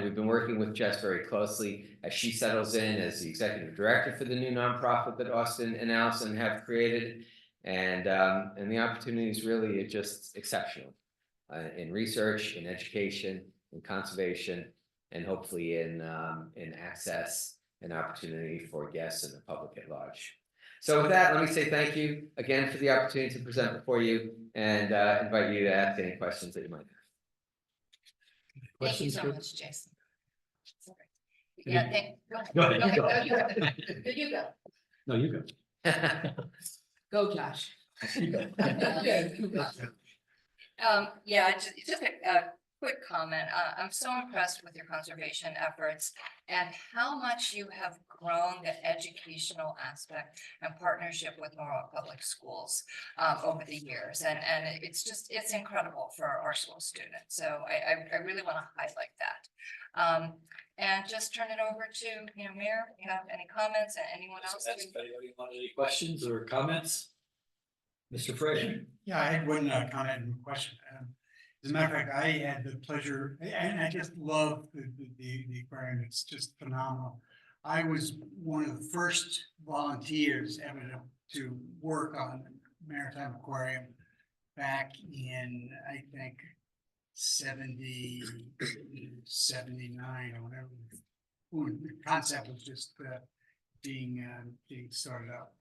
we've been working with Jess very closely as she settles in as the executive director for the new nonprofit that Austin and Allison have created. And the opportunities really are just exceptional in research, in education, in conservation, and hopefully in access and opportunity for guests and the public at large. So with that, let me say thank you again for the opportunity to present before you, and invite you to ask any questions that you might have. Thank you Questions? so Good? much, Jason. Sorry. Can Yeah, you- go ahead. Go ahead, you go. You go. You go. No, you go. Go, Josh. You go. Yeah, just a quick comment. I'm so impressed with your conservation efforts and how much you have grown the educational aspect and partnership with Norwalk Public Schools over the years. And it's incredible for our school students. So I really want to highlight that. And just turn it over to, Mayor, if you have any comments and anyone else. Anybody want any questions or comments? Mr. Fraser? Yeah, I had one comment and question. As a matter of fact, I had the pleasure, and I just love the aquarium. It's just phenomenal. I was one of the first volunteers ever to work on Maritime Aquarium back in, I think, 70, 79 or whatever. When the concept was just being started up.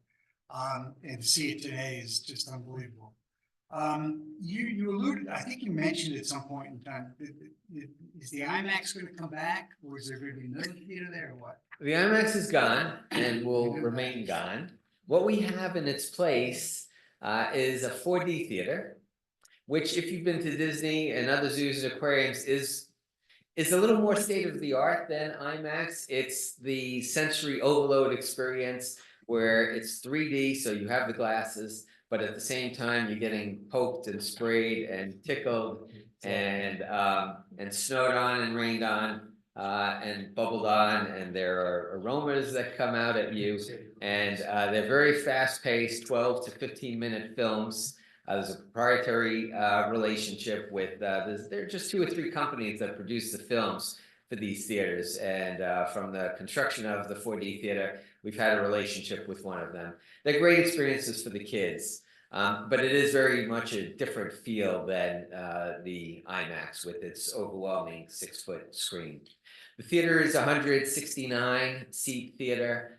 And to see it today is just unbelievable. You alluded, I think you mentioned at some point in time, is the IMAX going to come back, or is there going to be another theater there, or what? The IMAX is gone and will remain gone. What we have in its place is a 4D theater, which if you've been to Disney and other zoos and aquariums is is a little more state of the art than IMAX. It's the sensory overload experience where it's 3D, so you have the glasses, but at the same time, you're getting poked and sprayed and tickled and snowed on and rained on. And bubbled on, and there are aromas that come out at you, and they're very fast-paced, 12 to 15-minute films. There's a proprietary relationship with there are just 2 or 3 companies that produce the films for these theaters, and from the construction of the 4D theater, we've had a relationship with one of them. They're great experiences for the kids. But it is very much a different feel than the IMAX with its overwhelming 6-foot screen. The theater is a 169-seat theater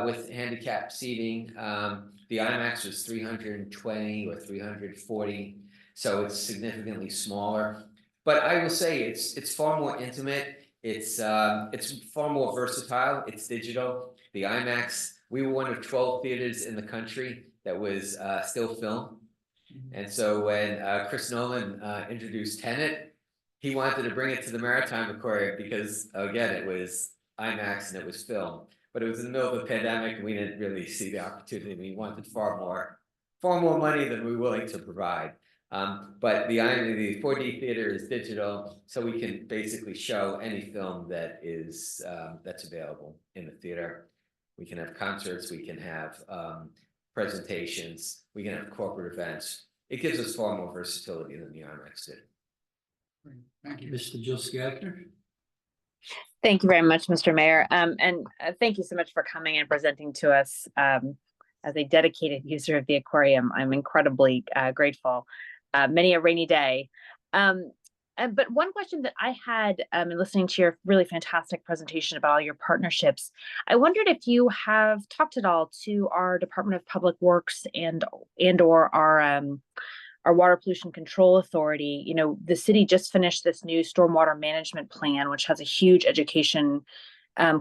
with handicap seating. The IMAX was 320 or 340, so it's significantly smaller. But I will say it's far more intimate. It's far more versatile. It's digital. The IMAX, we were one of 12 theaters in the country that was still film. And so when Chris Nolan introduced Tenet, he wanted to bring it to the Maritime Aquarium because, again, it was IMAX and it was film. But it was in the middle of the pandemic and we didn't really see the opportunity. We wanted far more money than we were willing to provide. But the 4D theater is digital, so we can basically show any film that is that's available in the theater. We can have concerts, we can have presentations, we can have corporate events. It gives us far more versatility than the IMAX did. Thank you. Mr. Jill Skagner? Thank you very much, Mr. Mayor. And thank you so much for coming and presenting to us. As a dedicated user of the aquarium, I'm incredibly grateful. Many a rainy day. But one question that I had in listening to your really fantastic presentation about all your partnerships, I wondered if you have talked at all to our Department of Public Works and or our Water Pollution Control Authority. You know, the city just finished this new stormwater management plan, which has a huge education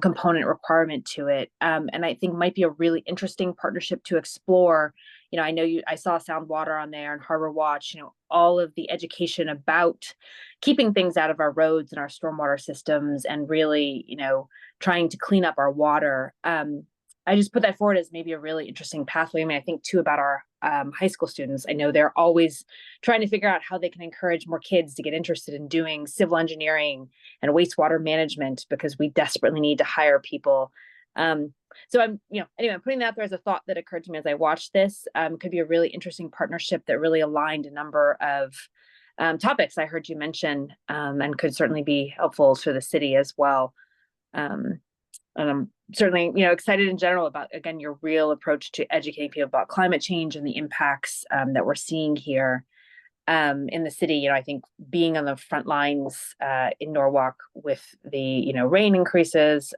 component requirement to it. And I think might be a really interesting partnership to explore. You know, I saw Sound Water on there and Harbor Watch, you know, all of the education about keeping things out of our roads and our stormwater systems and really, you know, trying to clean up our water. I just put that forward as maybe a really interesting pathway. I mean, I think too about our high school students. I know they're always trying to figure out how they can encourage more kids to get interested in doing civil engineering and wastewater management because we desperately need to hire people. So I'm, you know, anyway, I'm putting that there as a thought that occurred to me as I watched this. Could be a really interesting partnership that really aligned a number of topics I heard you mention and could certainly be helpful to the city as well. And I'm certainly, you know, excited in general about, again, your real approach to educating people about climate change and the impacts that we're seeing here in the city. You know, I think being on the front lines in Norwalk with the, you know, rain increases,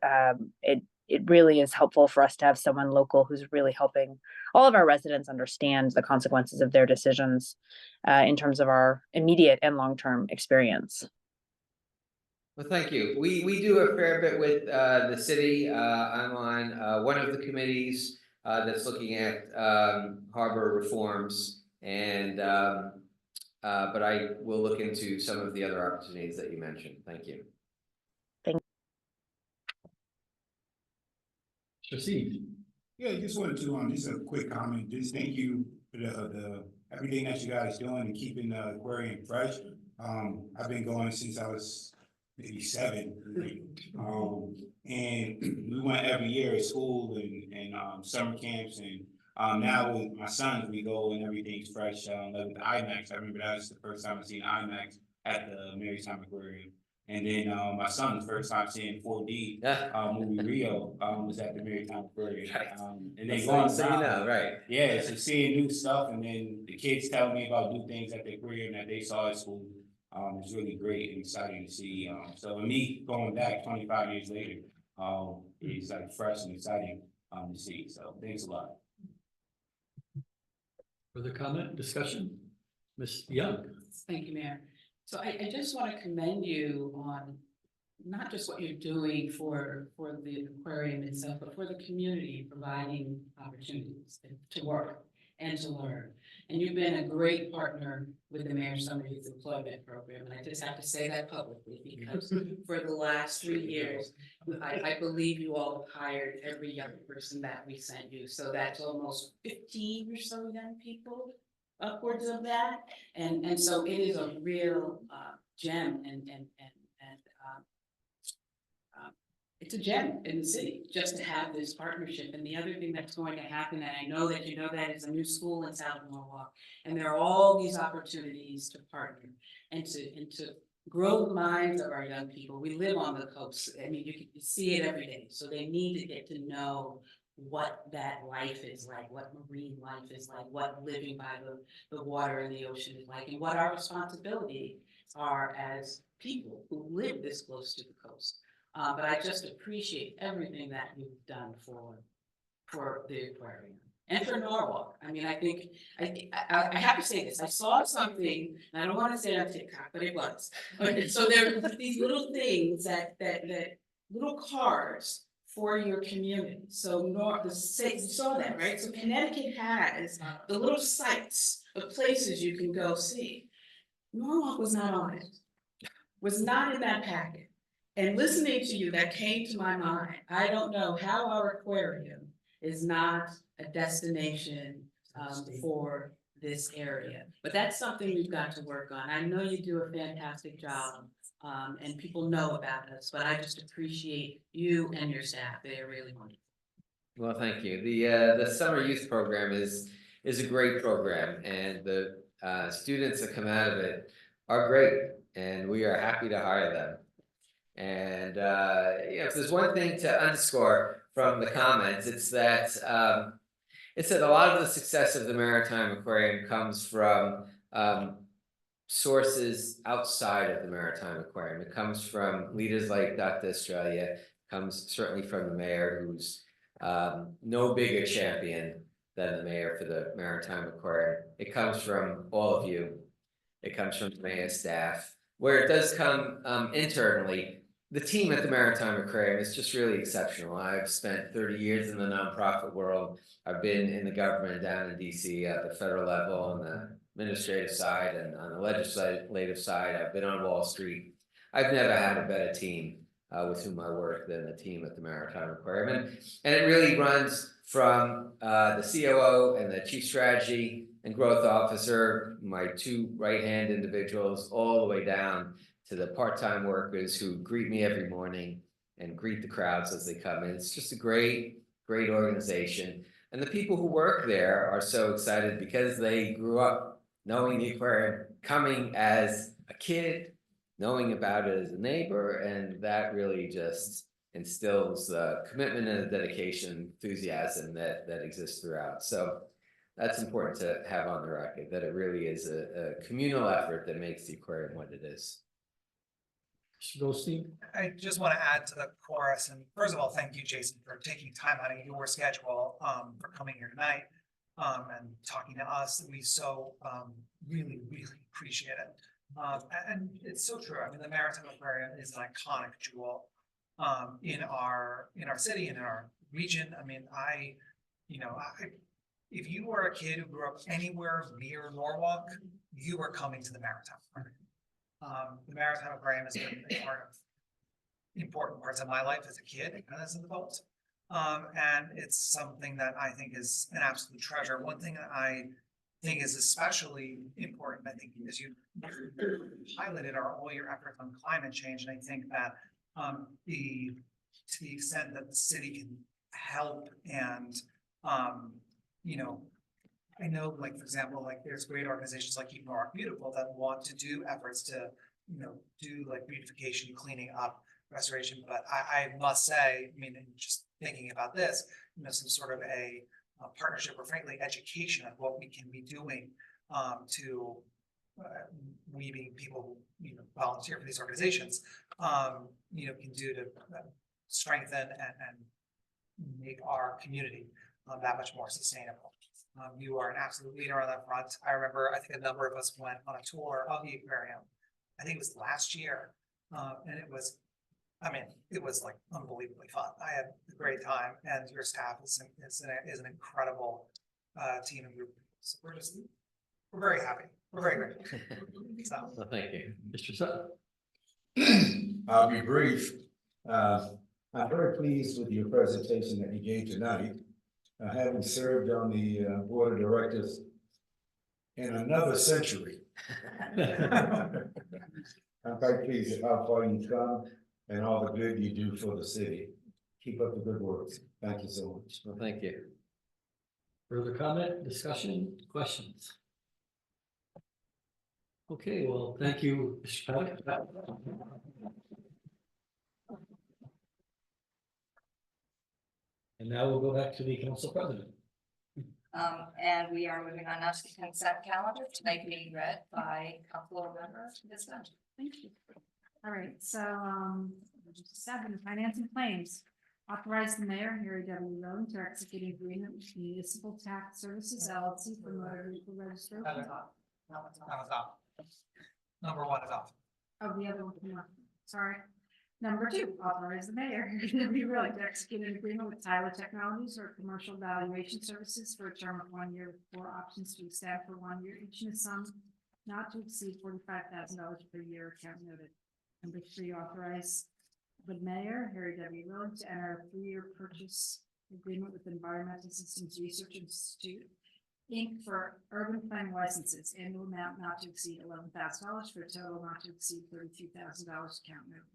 it really is helpful for us to have someone local who's really helping all of our residents understand the consequences of their decisions in terms of our immediate and long-term experience. Well, thank you. We do a fair bit with the city. I'm on one of the committees that's looking at harbor reforms, and but I will look into some of the other opportunities that you mentioned. Thank you. Proceed. Yeah, just wanted to just a quick comment. Just thank you for the everything that you guys doing and keeping the aquarium fresh. I've been going since I was maybe 7. And we went every year at school and summer camps, and now with my sons we go and everything's fresh. Like with the IMAX, I remember that was the first time I seen IMAX at the Maritime Aquarium. And then my son's first time seeing 4D movie Rio was at the Maritime Aquarium. And they going around, right? Yeah, so seeing new stuff, and then the kids telling me about new things at the aquarium that they saw at school. It's really great and exciting to see. So me going back 25 years later, is like fresh and exciting to see. So thanks a lot. Further comment, discussion? Ms. Young? Thank you, Mayor. So I just want to commend you on not just what you're doing for the aquarium itself, but for the community, providing opportunities to work. and to learn. And you've been a great partner with the Mayor's Summer Youth Employment Program. And I just have to say that publicly because for the last 3 years, I believe you all have hired every young person that we sent you. So that's almost 15 or so young people, upwards of that. And so it is a real gem and it's a gem in the city just to have this partnership. And the other thing that's going to happen, and I know that you know that, is a new school in South Norwalk. And there are all these opportunities to partner and to grow the minds of our young people. We live on the coast. I mean, you can see it every day. So they need to get to know what that life is like, what marine life is like, what living by the water and the ocean is like, and what our responsibilities are as people who live this close to the coast. But I just appreciate everything that you've done for the aquarium and for Norwalk. I mean, I think, I have to say this, I saw something, and I don't want to say it on TikTok, but it was. So there are these little things that little cards for your community. So you saw that, right? So Connecticut has the little sites of places you can go see. Norwalk was not on it, was not in that packet. And listening to you, that came to my mind. I don't know how our aquarium is not a destination for this area, but that's something we've got to work on. I know you do a fantastic job, and people know about us, but I just appreciate you and your staff. They are really wonderful. Well, thank you. The summer youth program is a great program, and the students that come out of it are great, and we are happy to hire them. And if there's one thing to underscore from the comments, it's that a lot of the success of the Maritime Aquarium comes from sources outside of the Maritime Aquarium. It comes from leaders like Dr. Estrella, comes certainly from the mayor, who's no bigger champion than the mayor for the Maritime Aquarium. It comes from all of you. It comes from the mayor's staff. Where it does come internally, the team at the Maritime Aquarium is just really exceptional. I've spent 30 years in the nonprofit world. I've been in the government down in DC at the federal level on the administrative side and on the legislative side. I've been on Wall Street. I've never had a better team with whom I work than the team at the Maritime Aquarium. And it really runs from the COO and the Chief Strategy and Growth Officer, my two right-hand individuals, all the way down to the part-time workers who greet me every morning and greet the crowds as they come in. It's just a great organization. And the people who work there are so excited because they grew up knowing the aquarium, coming as a kid, knowing about it as a neighbor, and that really just instills the commitment and the dedication, enthusiasm that exists throughout. So that's important to have on the record, that it really is a communal effort that makes the aquarium what it is. Mr. Goldstein? I just want to add to the chorus, and first of all, thank you, Jason, for taking time out of your schedule for coming here tonight and talking to us. We so really appreciate it. And it's so true. I mean, the Maritime Aquarium is an iconic jewel in our city and in our region. I mean, if you were a kid who grew up anywhere near Norwalk, you were coming to the Maritime Aquarium. The Maritime Aquarium has been a part of important parts of my life as a kid and as an adult. And it's something that I think is an absolute treasure. One thing that I think is especially important, I think, is you highlighted all your efforts on climate change. And I think that to the extent that the city can help and, I know, like, for example, like there's great organizations like Keep Norwalk Beautiful that want to do efforts to, do like beautification, cleaning up, restoration. But I must say, I mean, just thinking about this, some sort of a partnership or frankly education of what we can be doing to we being people who volunteer for these organizations, can do to strengthen and make our community that much more sustainable. You are an absolute leader on that front. I remember, I think a number of us went on a tour of the aquarium. I think it was last year, and it was like unbelievably fun. I had a great time, and your staff is an incredible team and group. So we're very happy. We're very grateful. So, Well, thank you. Mr. Sutton. I'll be brief. I'm very pleased with your presentation that you gave tonight. Having served on the board of directors in another century. I'm quite pleased at how far you've come and all the good you do for the city. Keep up the good work. Thank you so much. Well, thank you. Further comment, discussion, questions? Okay, well, thank you, Mr. Paddock. And now we'll go back to the council president. And we are moving on now to the consent calendar, tonight being read by council member Ms. Dunn. Thank you. All right, so, 7, finance and claims. Authorize the mayor, Harry W. Rowan, to execute an agreement with Municipal Tax Services LLC for motor vehicle registration. that is off. Number 1 is off. Oh, the other one, came up. Sorry. Number 2, authorize the mayor, Harry W. Rowan, to execute an agreement with Tyler Technologies or commercial valuation services for a term of 1 year with 4 options to extend for 1 year, each in a sum not to exceed $45,000 per year, account noted. Number 3, authorize the mayor, Harry W. Rowan, to enter a 3-year purchase agreement with Environmental Systems Research Institute, Inc. for urban planning licenses, annual amount not to exceed $11,000 for a total not to exceed $32,000, account noted.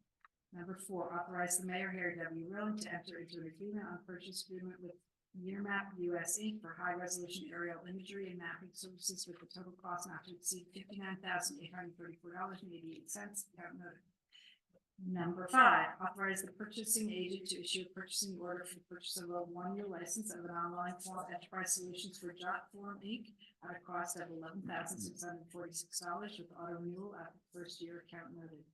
Number 4, authorize the mayor, Harry W. Rowan, to enter into an agreement on purchase agreement with Yearmap US Inc. for high resolution aerial imagery and mapping services with a total cost not to exceed $59,834.88, account noted. Number 5, authorize the purchasing agent to issue a purchasing order for purchase of a 1-year license of an online form enterprise solutions for JotForm Inc. at a cost of $11,646 with auto renewal at the first year, account noted.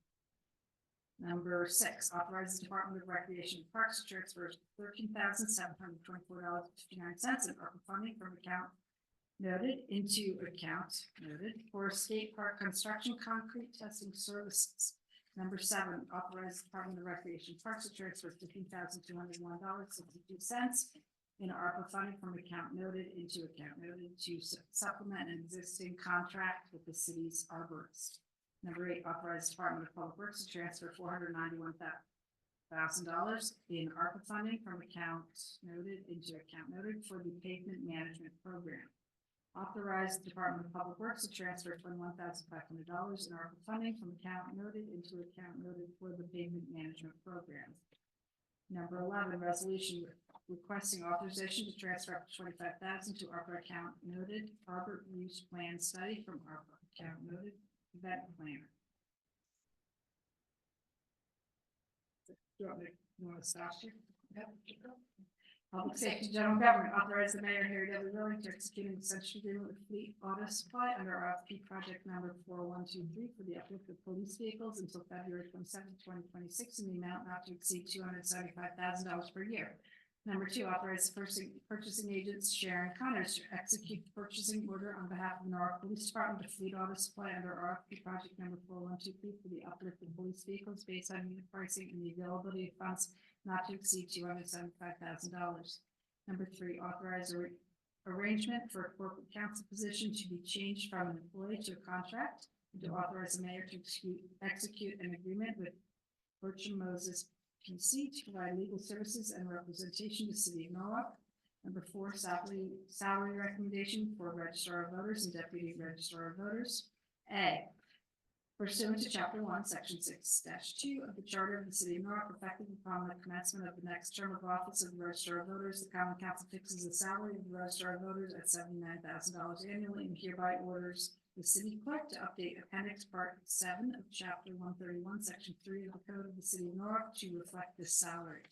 Number 6, authorize the Department of Recreation and Parks to transfer $13,724.59 in ARPA funding from account noted into account noted for skate park construction concrete testing services. Number 7, authorize the Department of Recreation and Parks to transfer $15,201.62 in ARPA funding from account noted into account noted to supplement an existing contract with the city's arborist. Number 8, authorize the Department of Public Works to transfer $491,000 in ARPA funding from account noted into account noted for the pavement management program. Authorize the Department of Public Works to transfer $21,500 in ARPA funding from account noted into account noted for the pavement management program. Number 11, resolution requesting authorization to transfer up to $25,000 to ARPA account noted arbor use plan study from ARPA account noted event planner. You want to stop here? Yep. Public Safety General Government, authorize the mayor, Harry W. Rowan, to execute an extension agreement with Fleet Auto Supply under RFP project number 4123 for the uplift of police vehicles until February 27, 2026, in the amount not to exceed $275,000 per year. Number 2, authorize purchasing agents Sharon Connors to execute the purchasing order on behalf of the Norwalk Police Department to Fleet Auto Supply under RFP project number 4123 for the uplift of police vehicles based on unit pricing and the availability of funds not to exceed $275,000. Number 3, authorize arrangement for a corporate counsel position to be changed from an employee to a contract, and to authorize the mayor to execute an agreement with Bertram Moses PC to provide legal services and representation to the city of Norwalk. Number 4, salary recommendation for registrar of voters and deputy registrar of voters. A, pursuant to Chapter 1, Section 6-2 of the Charter of the City of Norwalk, effective upon the commencement of the next term of office of the Registrar of Voters, the Common Council fixes the salary of the Registrar of Voters at $79,000 annually and hereby orders the city clerk to update Appendix Part 7 of Chapter 131, Section 3 of the Code of the City of Norwalk to reflect this salary.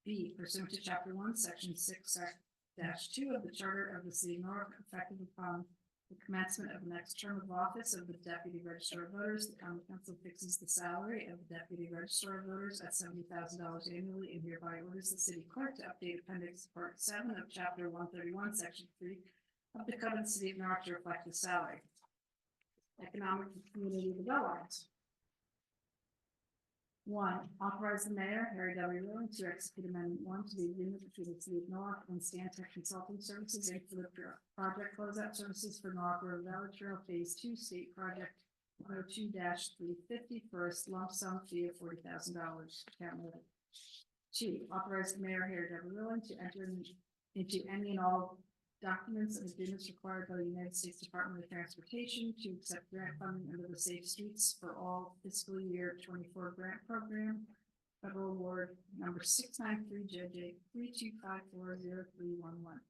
B, pursuant to Chapter 1, Section 6-2 of the Charter of the City of Norwalk, effective upon the commencement of the next term of office of the Deputy Registrar of Voters, the Common Council fixes the salary of the Deputy Registrar of Voters at $70,000 annually and hereby orders the city clerk to update Appendix Part 7 of Chapter 131, Section 3 of the Code of the City of Norwalk to reflect the salary. Economic and Community Development. One, authorize the mayor, Harry W. Willing, to execute amendment one to the agreement between the city of Norwalk and Stantec Consulting Services Inc. for the project closeout services for Norwalk River Valley Trail Phase Two State Project 102-350 for a lump sum fee of $40,000. Account noted. Two, authorize the mayor, Harry W. Willing, to enter into any and all documents and agreements required by the United States Department of Transportation to accept grant funding under the Safe Streets for All fiscal year 24 grant program. Federal award number 693 JJ 32540311.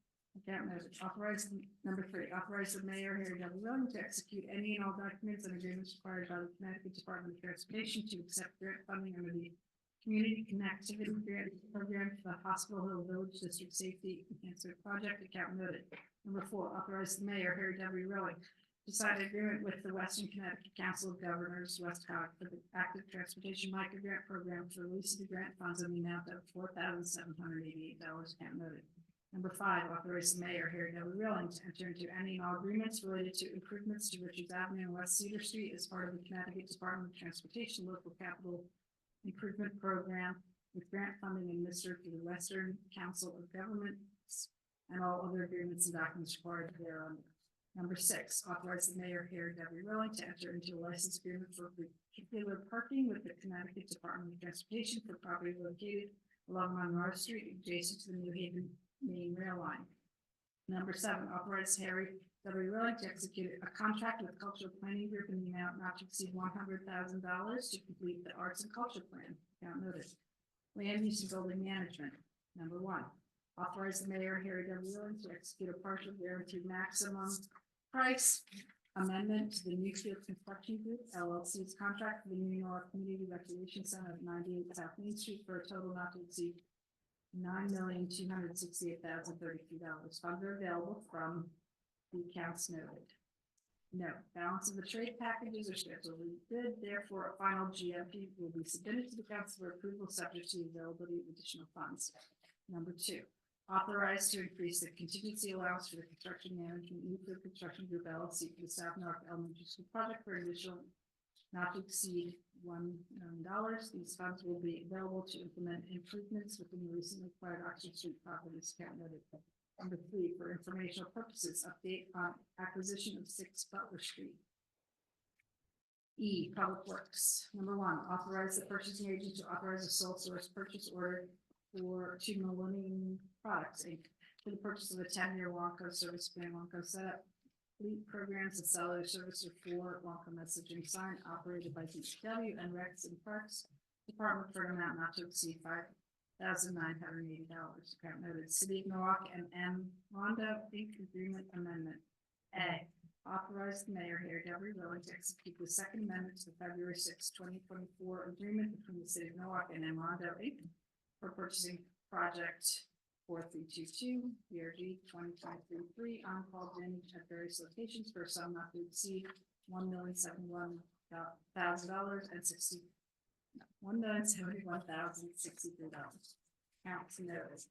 Account noted. Authorize number 3. Authorize the mayor, Harry W. Willing, to execute any and all documents and agreements required by the Connecticut Department of Transportation to accept grant funding under the Community Connectivity Grant Program for the Hospital Hill Village District Safety Enhancement Project. Account noted. Number 4, authorize the mayor, Harry W. Willing, to sign an agreement with the Western Connecticut Council of Governors, Westcott, for the Active Transportation Micro Grant Program for release of the grant funds in the amount of $4,788. Account noted. Number 5, authorize the mayor, Harry W. Willing, to enter into any and all agreements related to improvements to Richards Avenue and West Cedar Street as part of the Connecticut Department of Transportation Local Capital Improvement Program with grant funding administered through the Western Council of Governments and all other agreements and documents required thereon. Number 6, authorize the mayor, Harry W. Willing, to enter into a license agreement for particular parking with the Connecticut Department of Transportation for property located along Monroe Street adjacent to the New Haven Main Rail Line. Number 7, authorize Harry W. Willing to execute a contract with Cultural Planning Group in the amount not to exceed $100,000 to complete the Arts and Culture Plan. Account noted. Land Use and Building Management. Number 1, authorize the mayor, Harry W. Willing, to execute a partial guaranteed maximum price amendment to the Newfield Construction Group LLC's contract for the New York Community Recreation Center at 98 South Main Street for a total not to exceed $9,268,033. Funds are available from the accounts noted. Note, balance of the trade packages are scheduled to be bid, therefore a final GMP will be submitted to the council for approval subject to the availability of additional funds. Number 2, authorize to increase the contingency allowance for the construction management Nuclear Construction Group LLC for the South North Elementary School project for an additional not to exceed $1 million. These funds will be available to implement improvements within the recently acquired Oxford Street properties. Account noted. Number 3, for informational purposes, update on acquisition of 6 Butler Street. E, Public Works. Number 1, authorize the purchasing agent to authorize a sole source purchase order for 2 Millennium Products Inc. for the purchase of a 10-year Wonko service plan Wonko setup, fleet programs and cellular service for Wonko messaging sign operated by DPW and Rex and Parks Department for an amount not to exceed $5,980. Account noted. City of Norwalk and M. Rondo Inc. Agreement Amendment. A, authorize the mayor, Harry W. Willing, to execute the second amendment to the February 6, 2024 agreement between the City of Norwalk and M. Rondo Inc. for purchasing project 4322 BRG 2023 on-call damage at various locations for a sum not to exceed $1,071,000 and $1,071,063. Counts noted.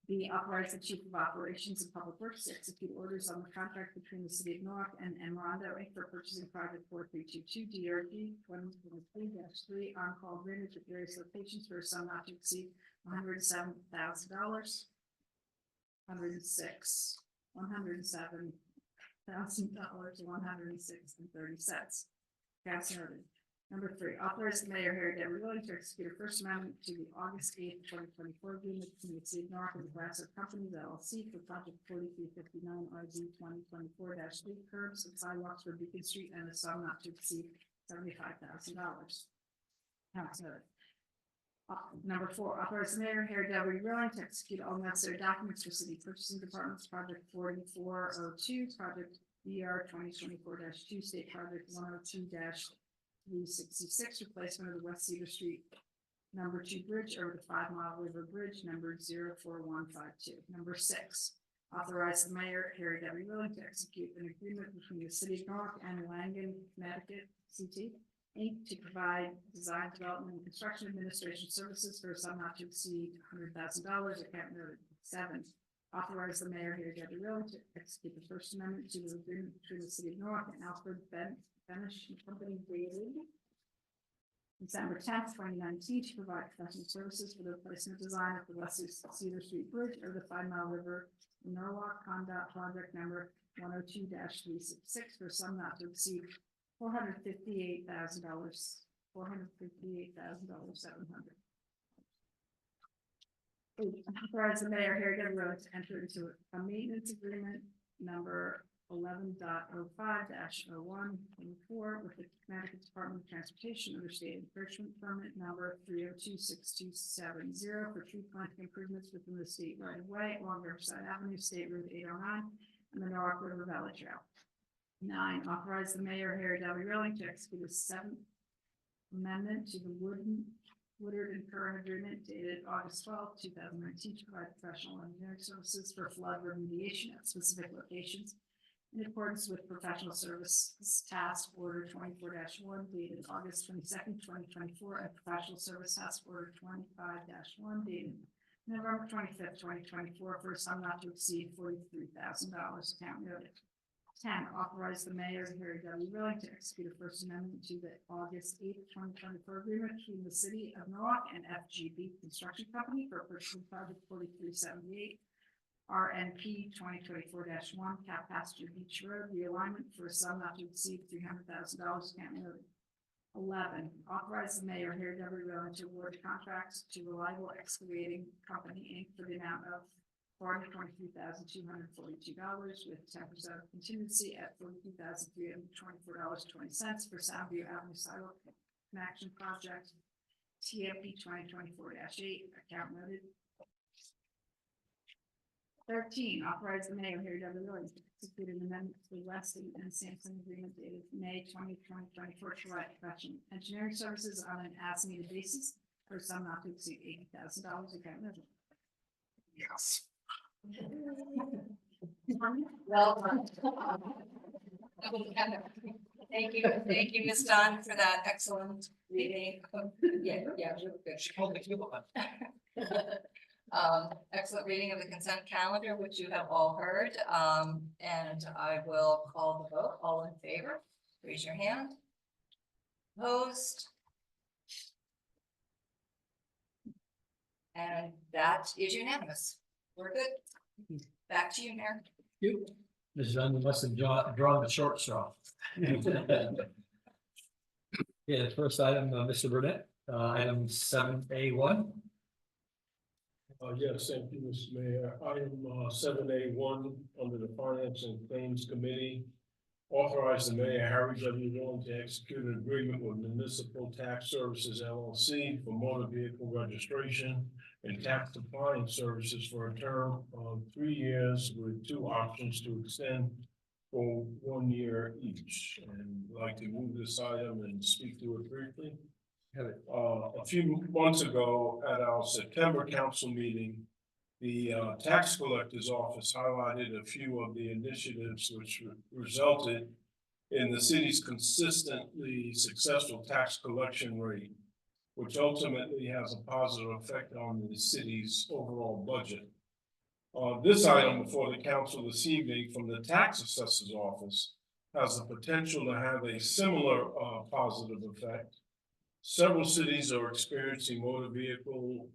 B, authorize the Chief of Operations and Public Works to execute orders on the contract between the City of Norwalk and Rondo Inc. for purchasing project 4322 DRG 2023-3 on-call drainage at various locations for a sum not to exceed $107,000, $106,000, $106.30. Counts noted. Number 3, authorize the mayor, Harry W. Willing, to execute a first amendment to the August 8, 2024 agreement between the City of Norwalk and the Glassett Companies LLC for project 4359 RZ 2024-3 curbs and sidewalks for Beacon Street and a sum not to exceed $75,000. Counts noted. Number 4, authorize the mayor, Harry W. Willing, to execute all necessary documents for city purchasing departments project 4402, project BR 2024-2, state project 102-366, replacement of the West Cedar Street number 2 bridge over the 5 Mile River Bridge number 04152. Number 6, authorize the mayor, Harry W. Willing, to execute an agreement between the City of Norwalk and Langen, Connecticut, CT, Inc. to provide design, development, and construction administration services for a sum not to exceed $100,000. Account noted. 7, authorize the mayor, Harry W. Willing, to execute the first amendment to the agreement between the City of Norwalk and Alfred Benish and Company dated December 10th, 2019, to provide professional services for the replacement design of the Wesley Cedar Street Bridge over the 5 Mile River Norwalk Conduit project number 102-366 for a sum not to exceed $458,000, $700. Authorize the mayor, Harry W. Rhodes, to enter into a maintenance agreement number 11.05-0124 with the Connecticut Department of Transportation under state encroachment permit number 3026270 for tree planting improvements within the state right of way along Riverside Avenue, State Route 809, and the Norwalk River Valley Trail. 9, authorize the mayor, Harry W. Rowling, to execute a 7th amendment to the Woodard and Curran agreement dated August 12, 2019, to provide professional engineering services for flood remediation at specific locations in accordance with professional services task order 24-1 dated August 22nd, 2024, and professional service task order 25-1 dated November 25th, 2024, for a sum not to exceed $43,000. Account noted. 10, authorize the mayor, Harry W. Rowling, to execute a first amendment to the August 8th, 2024 agreement between the city of Norwalk and FGB Construction Company for purchasing project 4378 RNP 2024-1 Cap Pasture Beach Road realignment for a sum not to exceed $300,000. Account noted. 11, authorize the mayor, Harry W. Rowling, to award contracts to Reliable Excavating Company, Inc. for the amount of $423,242 with 10% contingency at $42,324.20 for Soundview Avenue Sidewalk Connection Project TMP 2024-8. Account noted. 13, authorize the mayor, Harry W. Rowling, to execute an amendment to the Weston and Sampson agreement dated May 20, 2024 to provide professional engineering services on an as-needed basis for a sum not to exceed $80,000. Account noted. Yes. Well done. Thank you, Ms. Dunn, for that excellent reading. Yeah, really good. She called the people. Excellent reading of the consent calendar, which you have all heard. And I will call the vote. All in favor, raise your hand. Opposed? And that is unanimous. We're good. Back to you, Mayor. You, Ms. Dunn, you must have drawn the short straw. Yeah, the first item, Mr. Burnett, item 7A1. Yes, thank you, Mr. Mayor. Item 7A1 under the Finance and Claims Committee. Authorize the mayor, Harry W. Rowling, to execute an agreement with Municipal Tax Services LLC for motor vehicle registration and tax compliance services for a term of 3 years with 2 options to extend for 1 year each. And I'd like to move this item and speak to it briefly. A few months ago at our September council meeting, the tax collector's office highlighted a few of the initiatives which resulted in the city's consistently successful tax collection rate, which ultimately has a positive effect on the city's overall budget. This item before the council this evening from the tax assessor's office has the potential to have a similar positive effect. Several cities are experiencing motor vehicles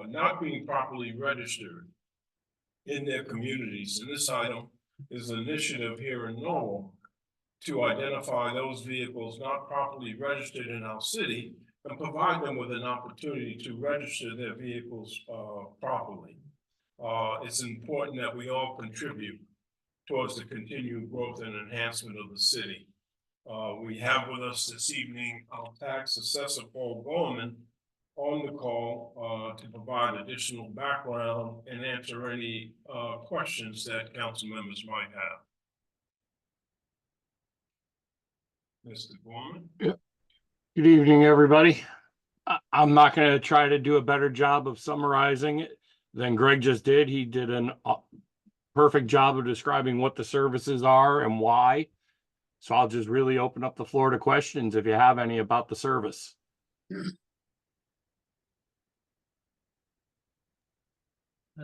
not being properly registered in their communities. And this item is an initiative here in Norwalk to identify those vehicles not properly registered in our city and provide them with an opportunity to register their vehicles properly. It's important that we all contribute towards the continued growth and enhancement of the city. We have with us this evening our tax assessor, Paul Gorman, on the call to provide additional background and answer any questions that council members might have. Mr. Gorman? Good evening, everybody. I'm not going to try to do a better job of summarizing it than Greg just did. He did a perfect job of describing what the services are and why. So I'll just really open up the floor to questions if you have any about the service.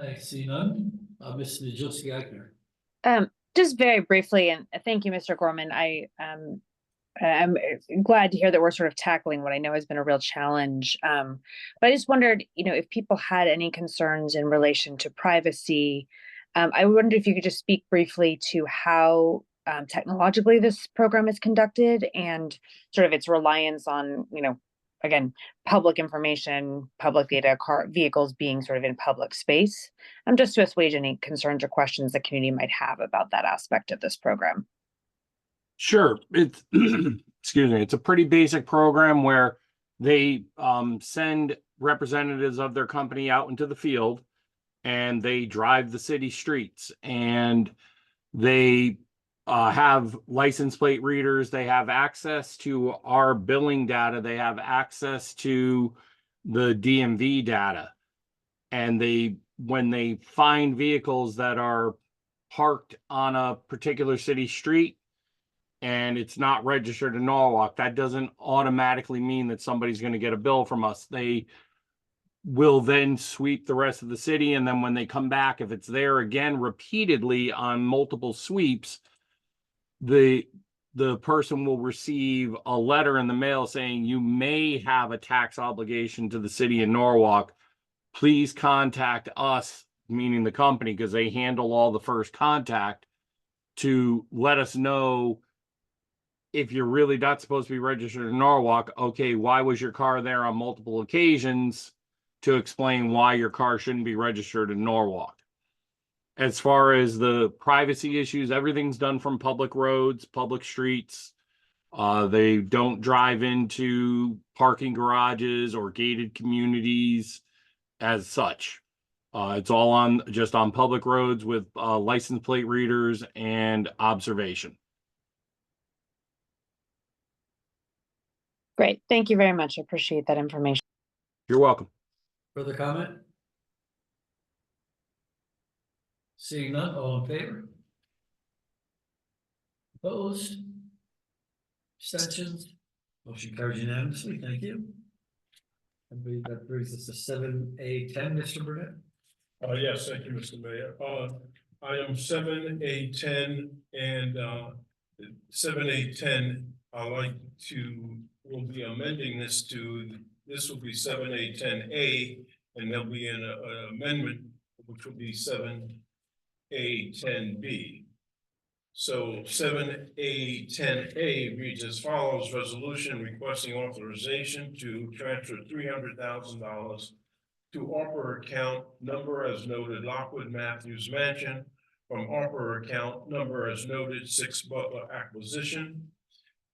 I see none. Ms. Nijelski Eichner. Just very briefly, and thank you, Mr. Gorman. I'm glad to hear that we're sort of tackling what I know has been a real challenge. But I just wondered, if people had any concerns in relation to privacy. I wondered if you could just speak briefly to how technologically this program is conducted and sort of its reliance on, again, public information, public data, vehicles being sort of in public space. Just to assuage any concerns or questions the community might have about that aspect of this program. Sure, it's excuse me, it's a pretty basic program where they send representatives of their company out into the field and they drive the city streets, and they have license plate readers, they have access to our billing data, they have access to the DMV data. And when they find vehicles that are parked on a particular city street and it's not registered in Norwalk, that doesn't automatically mean that somebody's going to get a bill from us. They will then sweep the rest of the city, and then when they come back, if it's there again repeatedly on multiple sweeps, the person will receive a letter in the mail saying you may have a tax obligation to the city of Norwalk. Please contact us, meaning the company, because they handle all the first contact, to let us know if you're really not supposed to be registered in Norwalk. Okay, why was your car there on multiple occasions, to explain why your car shouldn't be registered in Norwalk. As far as the privacy issues, everything's done from public roads, public streets. They don't drive into parking garages or gated communities as such. It's all just on public roads with license plate readers and observation. Great. Thank you very much. I appreciate that information. You're welcome. Further comment? Seeing none, all in favor? Opposed? Abstentions? Motion carries unanimously. Thank you. I believe that brings us to 7A10, Mr. Burnett. Yes, thank you, Mr. Mayor. Item 7A10 and 7A10, we'll be amending this this will be 7A10A, and there'll be an amendment, which will be 7A10B. So 7A10A reads as follows: resolution requesting authorization to transfer $300,000 to ARPA account number as noted Lockwood Matthews Mansion from ARPA account number as noted 6 Butler Acquisition.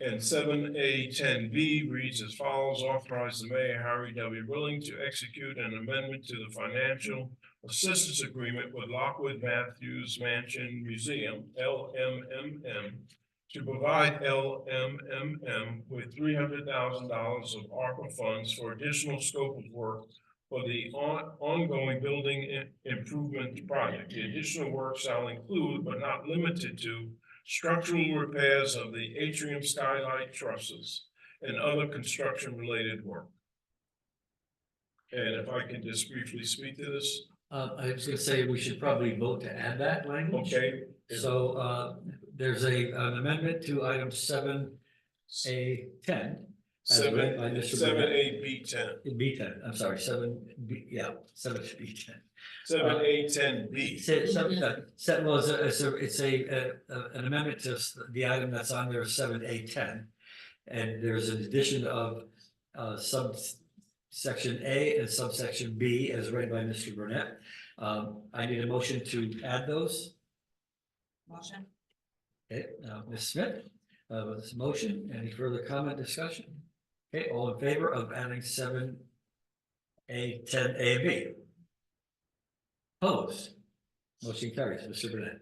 And 7A10B reads as follows: authorize the Mayor Harry W. Willing to execute an amendment to the financial assistance agreement with Lockwood Matthews Mansion Museum, LMMM, to provide LMMM with $300,000 of ARPA funds for additional scope of work for the ongoing building improvement project. The additional work shall include, but not limited to, structural repairs of the atrium skylight trusses and other construction related work. And if I can just briefly speak to this. I was gonna say we should probably vote to add that language. Okay. So there's an amendment to item 7A10. As read by Mr. Burnett. 7A-B10. B10, I'm sorry, 7B, yeah, 7B10. 7A10B. It's an amendment to the item that's on there, 7A10. And there's an addition of subsection A and subsection B as read by Mr. Burnett. I need a motion to add those. Motion. Okay, Ms. Smith, this motion, any further comment, discussion? Okay, all in favor of adding 7A10AB? Opposed? Motion carries. Mr. Burnett.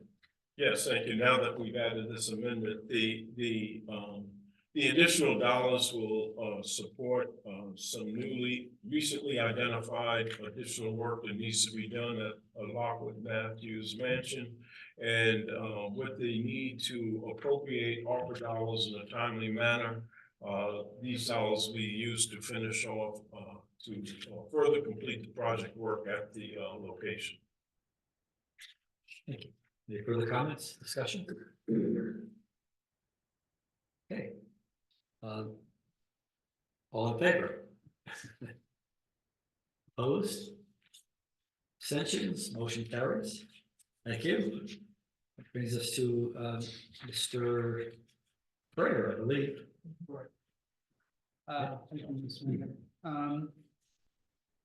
Yes, thank you. Now that we've added this amendment, the additional dollars will support some recently identified additional work that needs to be done at Lockwood Matthews Mansion. And with the need to appropriate ARPA dollars in a timely manner, these dollars will be used to finish off, to further complete the project work at the location. Thank you. Any further comments, discussion? Okay, All in favor? Opposed? Abstentions, motion carries. Thank you. That brings us to Mr. Prayer, I believe. Thank you, Mr. Mayor.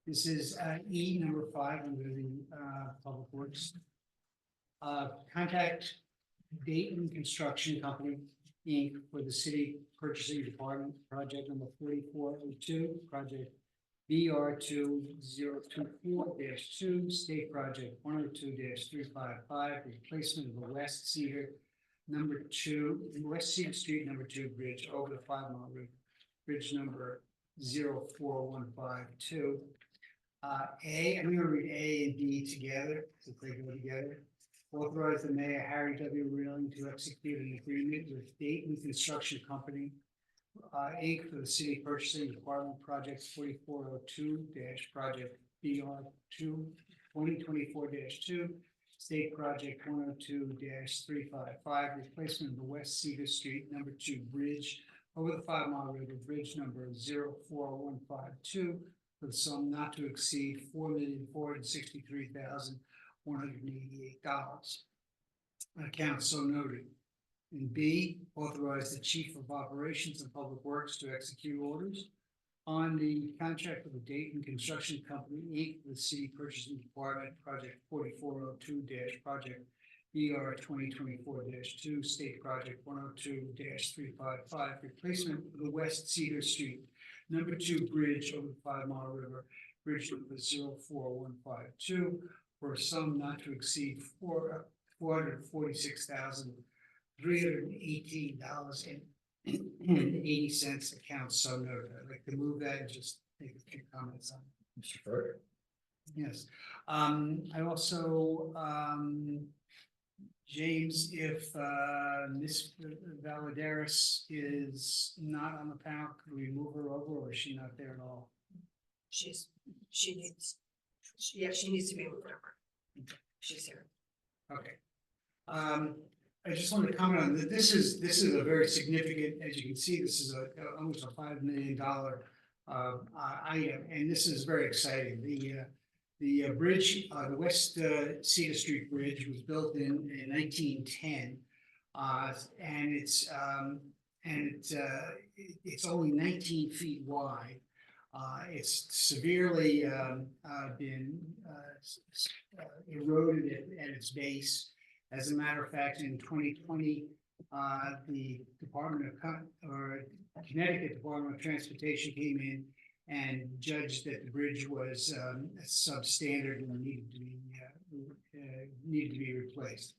This is E number 5 under the Public Works. Contact Dayton Construction Company, Inc. for the City Purchasing Department, project number 4402, project BR 2024-2, State Project 102-355, replacement of the West Cedar West Cedar Street number 2 bridge over the 5 Mile River, bridge number 04152. I'm going to read A and B together, so they go together. Authorize the mayor, Harry W. Reeling, to execute an agreement with Dayton Construction Company, Inc. for the City Purchasing Department, project 4402 project BR 2024-2, State Project 102-355, replacement of the West Cedar Street number 2 bridge over the 5 Mile River, bridge number 04152, for the sum not to exceed $4,463,188. Account so noted. And B, authorize the Chief of Operations and Public Works to execute orders on the contract with the Dayton Construction Company, Inc. for the City Purchasing Department, project 4402 project BR 2024-2, State Project 102-355, replacement of the West Cedar Street number 2 bridge over the 5 Mile River, bridge number 04152, for a sum not to exceed $446,318.80. Account so noted. I'd like to move that and just make a few comments on it. Mr. Furter. Yes. I also, James, if Ms. Valadares is not on the panel, could we move her over, or is she not there at all? She needs to be moved over. She's here. Okay. I just want to comment on that. This is a very significant, as you can see, this is almost a $5 million item, and this is very exciting. The bridge, the West Cedar Street Bridge, was built in 1910, and it's only 19 feet wide. It's severely been eroded at its base. As a matter of fact, in 2020, the Connecticut Department of Transportation came in and judged that the bridge was substandard and needed to be replaced.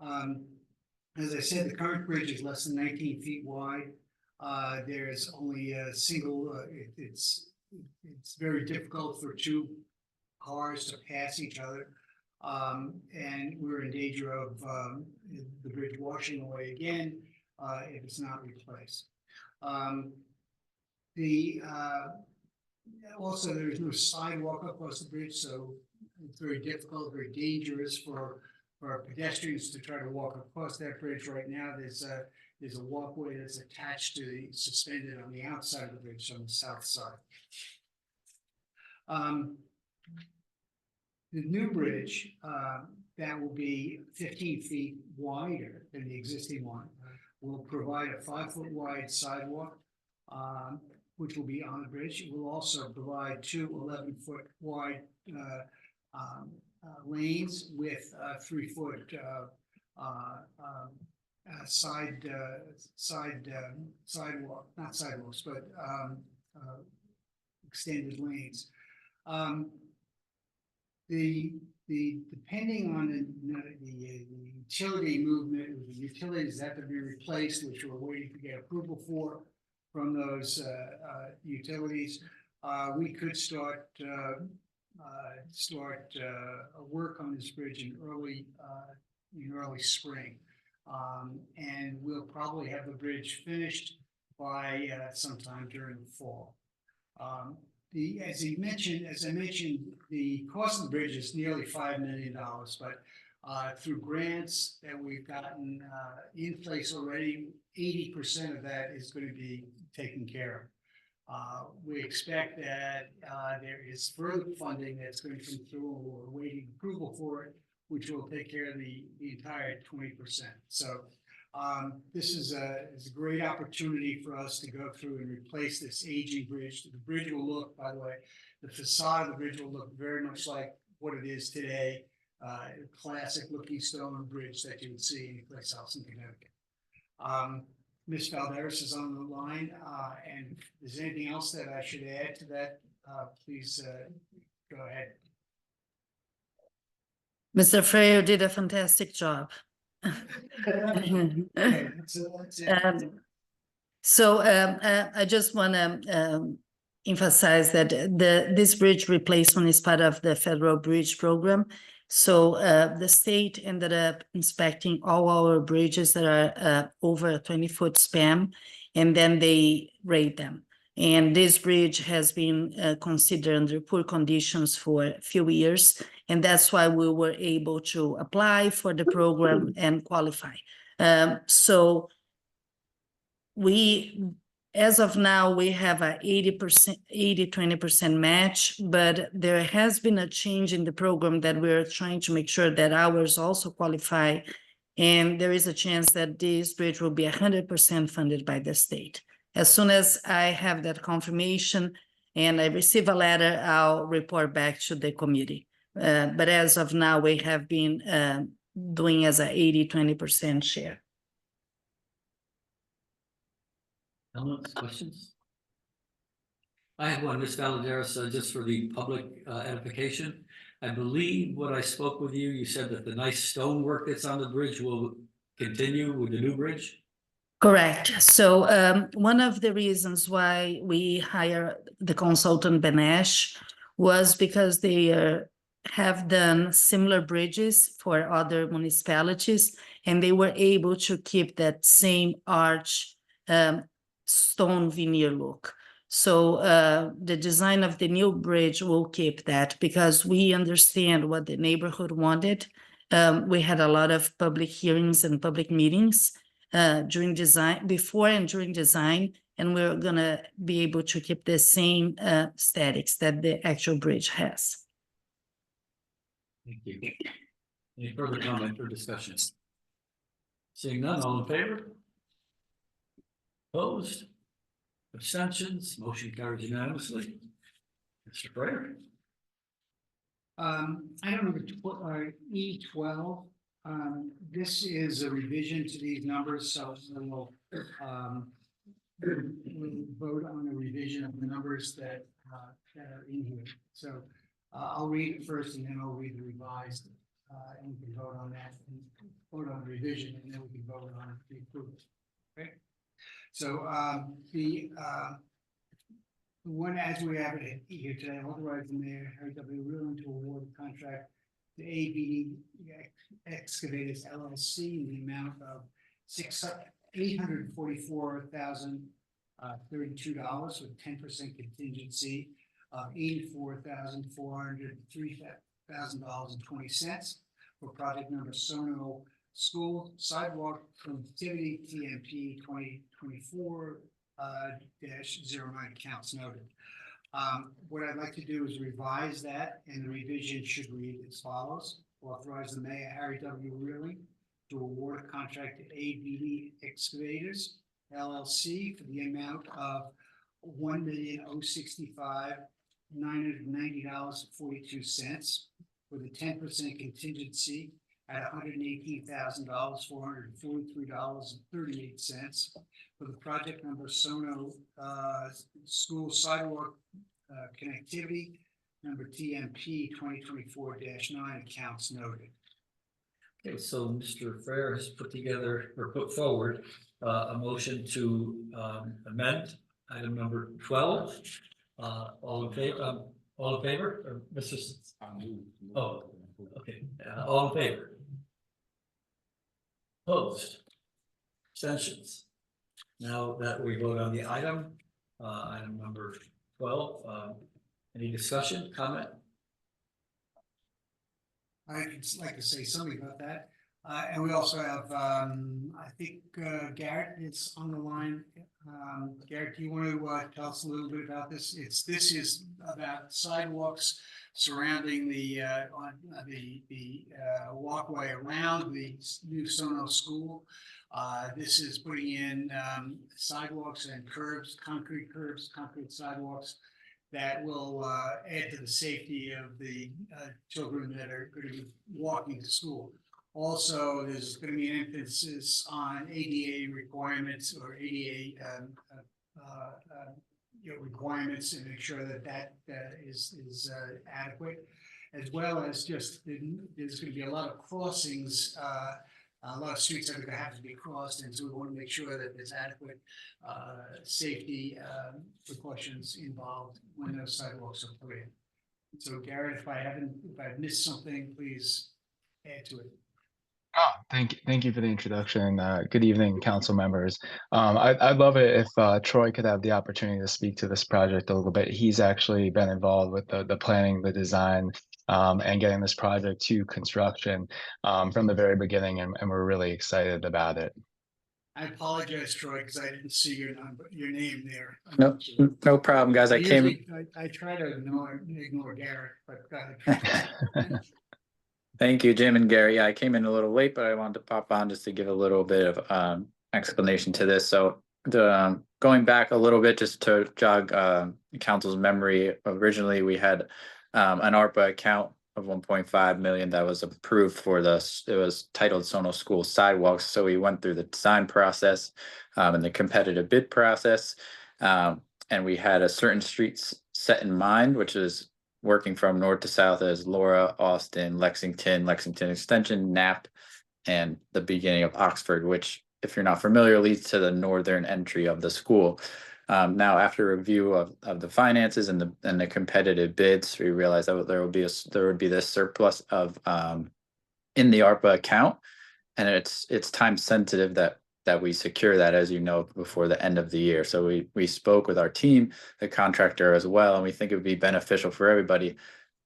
As I said, the current bridge is less than 19 feet wide. There's only a single. It's very difficult for 2 cars to pass each other, and we're in danger of the bridge washing away again if it's not replaced. Also, there's no sidewalk across the bridge, so it's very difficult, very dangerous for pedestrians to try to walk across that bridge. Right now, there's a walkway that's attached to suspended on the outside of the bridge on the south side. The new bridge that will be 15 feet wider than the existing one will provide a 5-foot wide sidewalk, which will be on the bridge. It will also provide 2 11-foot wide lanes with 3-foot sidewalk, not sidewalks, but extended lanes. Depending on the utility movement, the utilities have to be replaced, which we're waiting to get approval for from those utilities. We could start work on this bridge in early spring, and we'll probably have the bridge finished by sometime during the fall. As I mentioned, the cost of the bridge is nearly $5 million, but through grants that we've gotten in place already, 80% of that is going to be taken care of. We expect that there is further funding that's going to come through, and we're waiting approval for it, which will take care of the entire 20%. So this is a great opportunity for us to go through and replace this aging bridge. The bridge will look, by the way, the facade of the bridge will look very much like what it is today. Classic looking stone bridge that you would see in Place House in Connecticut. Ms. Valderas is on the line, and if there's anything else that I should add to that, please go ahead. Mr. Freire did a fantastic job. Okay, that's it. I just want to emphasize that this bridge replacement is part of the federal bridge program. So the state ended up inspecting all our bridges that are over a 20-foot span, and then they rate them. And this bridge has been considered under poor conditions for a few years, and that's why we were able to apply for the program and qualify. So as of now, we have a 80-20% match, but there has been a change in the program that we're trying to make sure that ours also qualify. And there is a chance that this bridge will be 100% funded by the state. As soon as I have that confirmation and I receive a letter, I'll report back to the committee. But as of now, we have been doing as a 80-20% share. Comments, questions? I have one, Ms. Valderas, just for the public edification. I believe when I spoke with you, you said that the nice stonework that's on the bridge will continue with the new bridge? Correct. So one of the reasons why we hire the consultant Benesch was because they have done similar bridges for other municipalities, and they were able to keep that same arch stone veneer look. So the design of the new bridge will keep that because we understand what the neighborhood wanted. We had a lot of public hearings and public meetings during design, before and during design, and we're gonna be able to keep the same aesthetics that the actual bridge has. Thank you. Any further comment or discussion? Seeing none, all in favor? Opposed? Abstentions? Motion carries unanimously. Mr. Freire. Item number E12. This is a revision to these numbers, so we'll vote on a revision of the numbers that are in here. So I'll read it first, and then I'll read the revised, and we can vote on that, and vote on the revision, and then we can vote on the approval. Okay. So the one as we have it here today, authorize the mayor, Harry W. Ruin, to award the contract to ABD Excavators LLC in the amount of $844,032 with 10% contingency of $84,403.20 for project number Sono School Sidewalk Connectivity TMP 2024-09 accounts noted. What I'd like to do is revise that, and the revision should read as follows. Authorize the mayor, Harry W. Reilly, to award a contract to ABD Excavators LLC for the amount of $1,065,990.42 with a 10% contingency at $118,443.38 for the project number Sono School Sidewalk Connectivity number TMP 2024-9 accounts noted. Okay, so Mr. Freire has put together or put forward a motion to amend item number 12. All in favor? All in favor? Or Mr. Oh, okay. All in favor? Opposed? Abstentions? Now that we vote on the item number 12, any discussion, comment? I'd like to say something about that. And we also have, I think Garrett is on the line. Garrett, do you want to tell us a little bit about this? This is about sidewalks surrounding the walkway around the new Sono School. This is putting in sidewalks and curbs, concrete sidewalks that will add to the safety of the children that are going to be walking to school. Also, there's going to be an emphasis on ADA requirements or ADA requirements, and make sure that is adequate, as well as just there's going to be a lot of crossings, a lot of streets that are going to have to be crossed, and so we want to make sure that there's adequate safety precautions involved when those sidewalks are put in. So, Garrett, if I've missed something, please add to it. Oh, thank you for the introduction. Good evening, council members. I'd love it if Troy could have the opportunity to speak to this project a little bit. He's actually been involved with the planning, the design, and getting this project to construction from the very beginning, and we're really excited about it. I apologize, Troy, because I didn't see your name there. No problem, guys. I try to ignore Garrett, but go ahead. Thank you, Jim and Gary. Yeah, I came in a little late, but I wanted to pop on just to give a little bit of explanation to this. So going back a little bit, just to jog council's memory, originally we had an ARPA account of 1.5 million that was approved for this. It was titled Sono School Sidewalks. So we went through the design process and the competitive bid process. And we had a certain streets set in mind, which is working from north to south as Laura, Austin, Lexington Extension, Knapp, and the beginning of Oxford, which, if you're not familiar, leads to the northern entry of the school. Now, after review of the finances and the competitive bids, we realized that there would be this surplus of in the ARPA account, and it's time sensitive that we secure that, as you know, before the end of the year. So we spoke with our team, the contractor as well, and we think it would be beneficial for everybody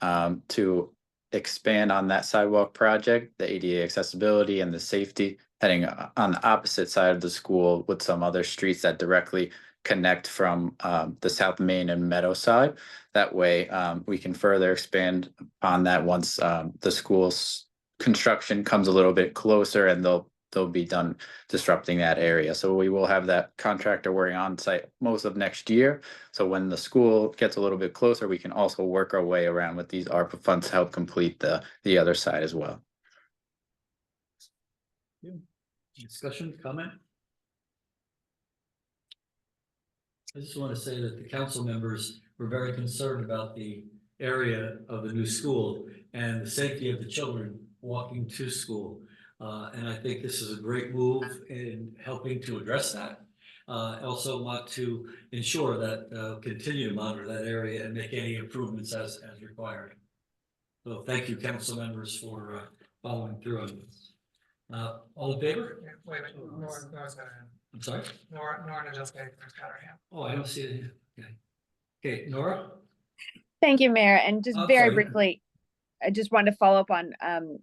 to expand on that sidewalk project, the ADA accessibility and the safety, heading on the opposite side of the school with some other streets that directly connect from the South Main and Meadow side. That way we can further expand on that once the school's construction comes a little bit closer, and they'll be done disrupting that area. So we will have that contractor working on site most of next year. So when the school gets a little bit closer, we can also work our way around with these ARPA funds to help complete the other side as well. Discussion, comment? I just want to say that the council members were very concerned about the area of the new school and the safety of the children walking to school. And I think this is a great move in helping to address that. I also want to ensure that continue to monitor that area and make any improvements as required. So thank you, council members, for following through on this. All in favor? Wait, Nora's got her hand. I'm sorry? Nora just got her hand. Oh, I don't see it here. Okay, Nora? Thank you, Mayor. And just I'm very sorry. briefly, I just wanted to follow up on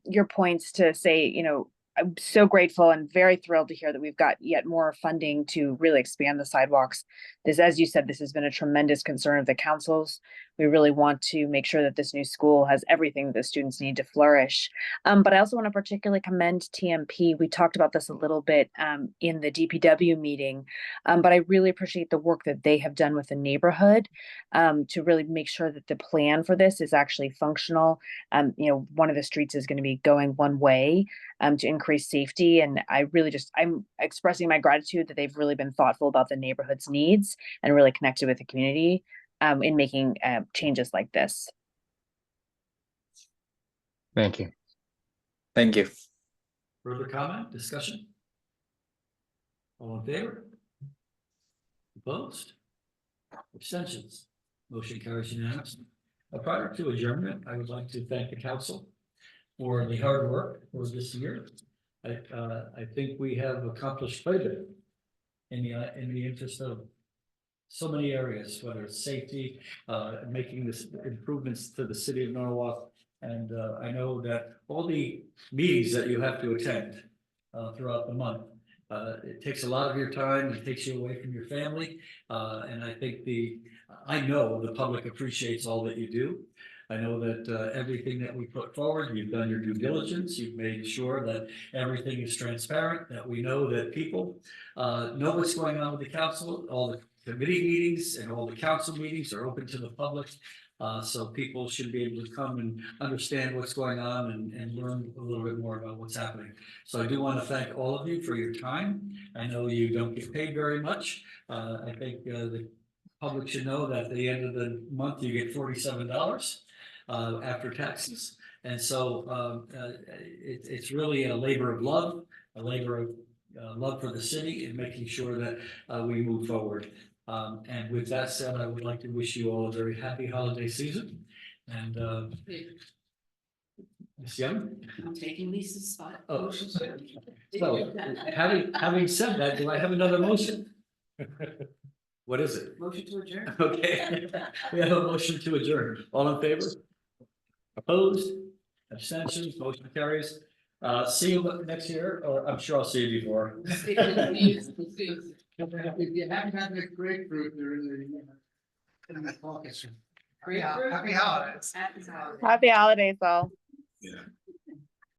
your points to say, you know, I'm so grateful and very thrilled to hear that we've got yet more funding to really expand the sidewalks. This, as you said, this has been a tremendous concern of the councils. We really want to make sure that this new school has everything that the students need to flourish. But I also want to particularly commend TMP. We talked about this a little bit in the DPW meeting, but I really appreciate the work that they have done with the neighborhood to really make sure that the plan for this is actually functional. You know, one of the streets is going to be going one way to increase safety. And I really I'm expressing my gratitude that they've really been thoughtful about the neighborhood's needs and really connected with the community in making changes like this. Thank you. Thank you. Further comment, discussion? All in favor? Opposed? Abstentions? Motion carries unanimously. Prior to adjournment, I would like to thank the council for the hard work for this year. I think we have accomplished quite a bit in the interest of so many areas, whether it's safety, making this improvements to the city of Norwalk. And I know that all the meetings that you have to attend throughout the month, It takes a lot of your time, it takes you away from your family, and I think I know the public appreciates all that you do. I know that everything that we put forward, you've done your due diligence, you've made sure that everything is transparent, that we know that people know what's going on with the council. All the committee meetings and all the council meetings are open to the public. So people should be able to come and understand what's going on and learn a little bit more about what's happening. So I do want to thank all of you for your time. I know you don't get paid very much. I think the public should know that at the end of the month, you get $47 after taxes. And so it's really a labor of love, a labor of love for the city and making sure that we move forward. And with that said, I would like to wish you all a very happy holiday season. And Ms. Young? I'm taking Lisa's spot. Oh, so having said that, do I have another motion? What is it? Motion to adjourn. Okay, we have a motion to adjourn. All in favor? Opposed? Abstentions? Motion carries. See you next year, or I'm sure I'll see you before. If you haven't had the grapefruit, they're in the caucus. Happy holidays. Happy holidays all. Yeah.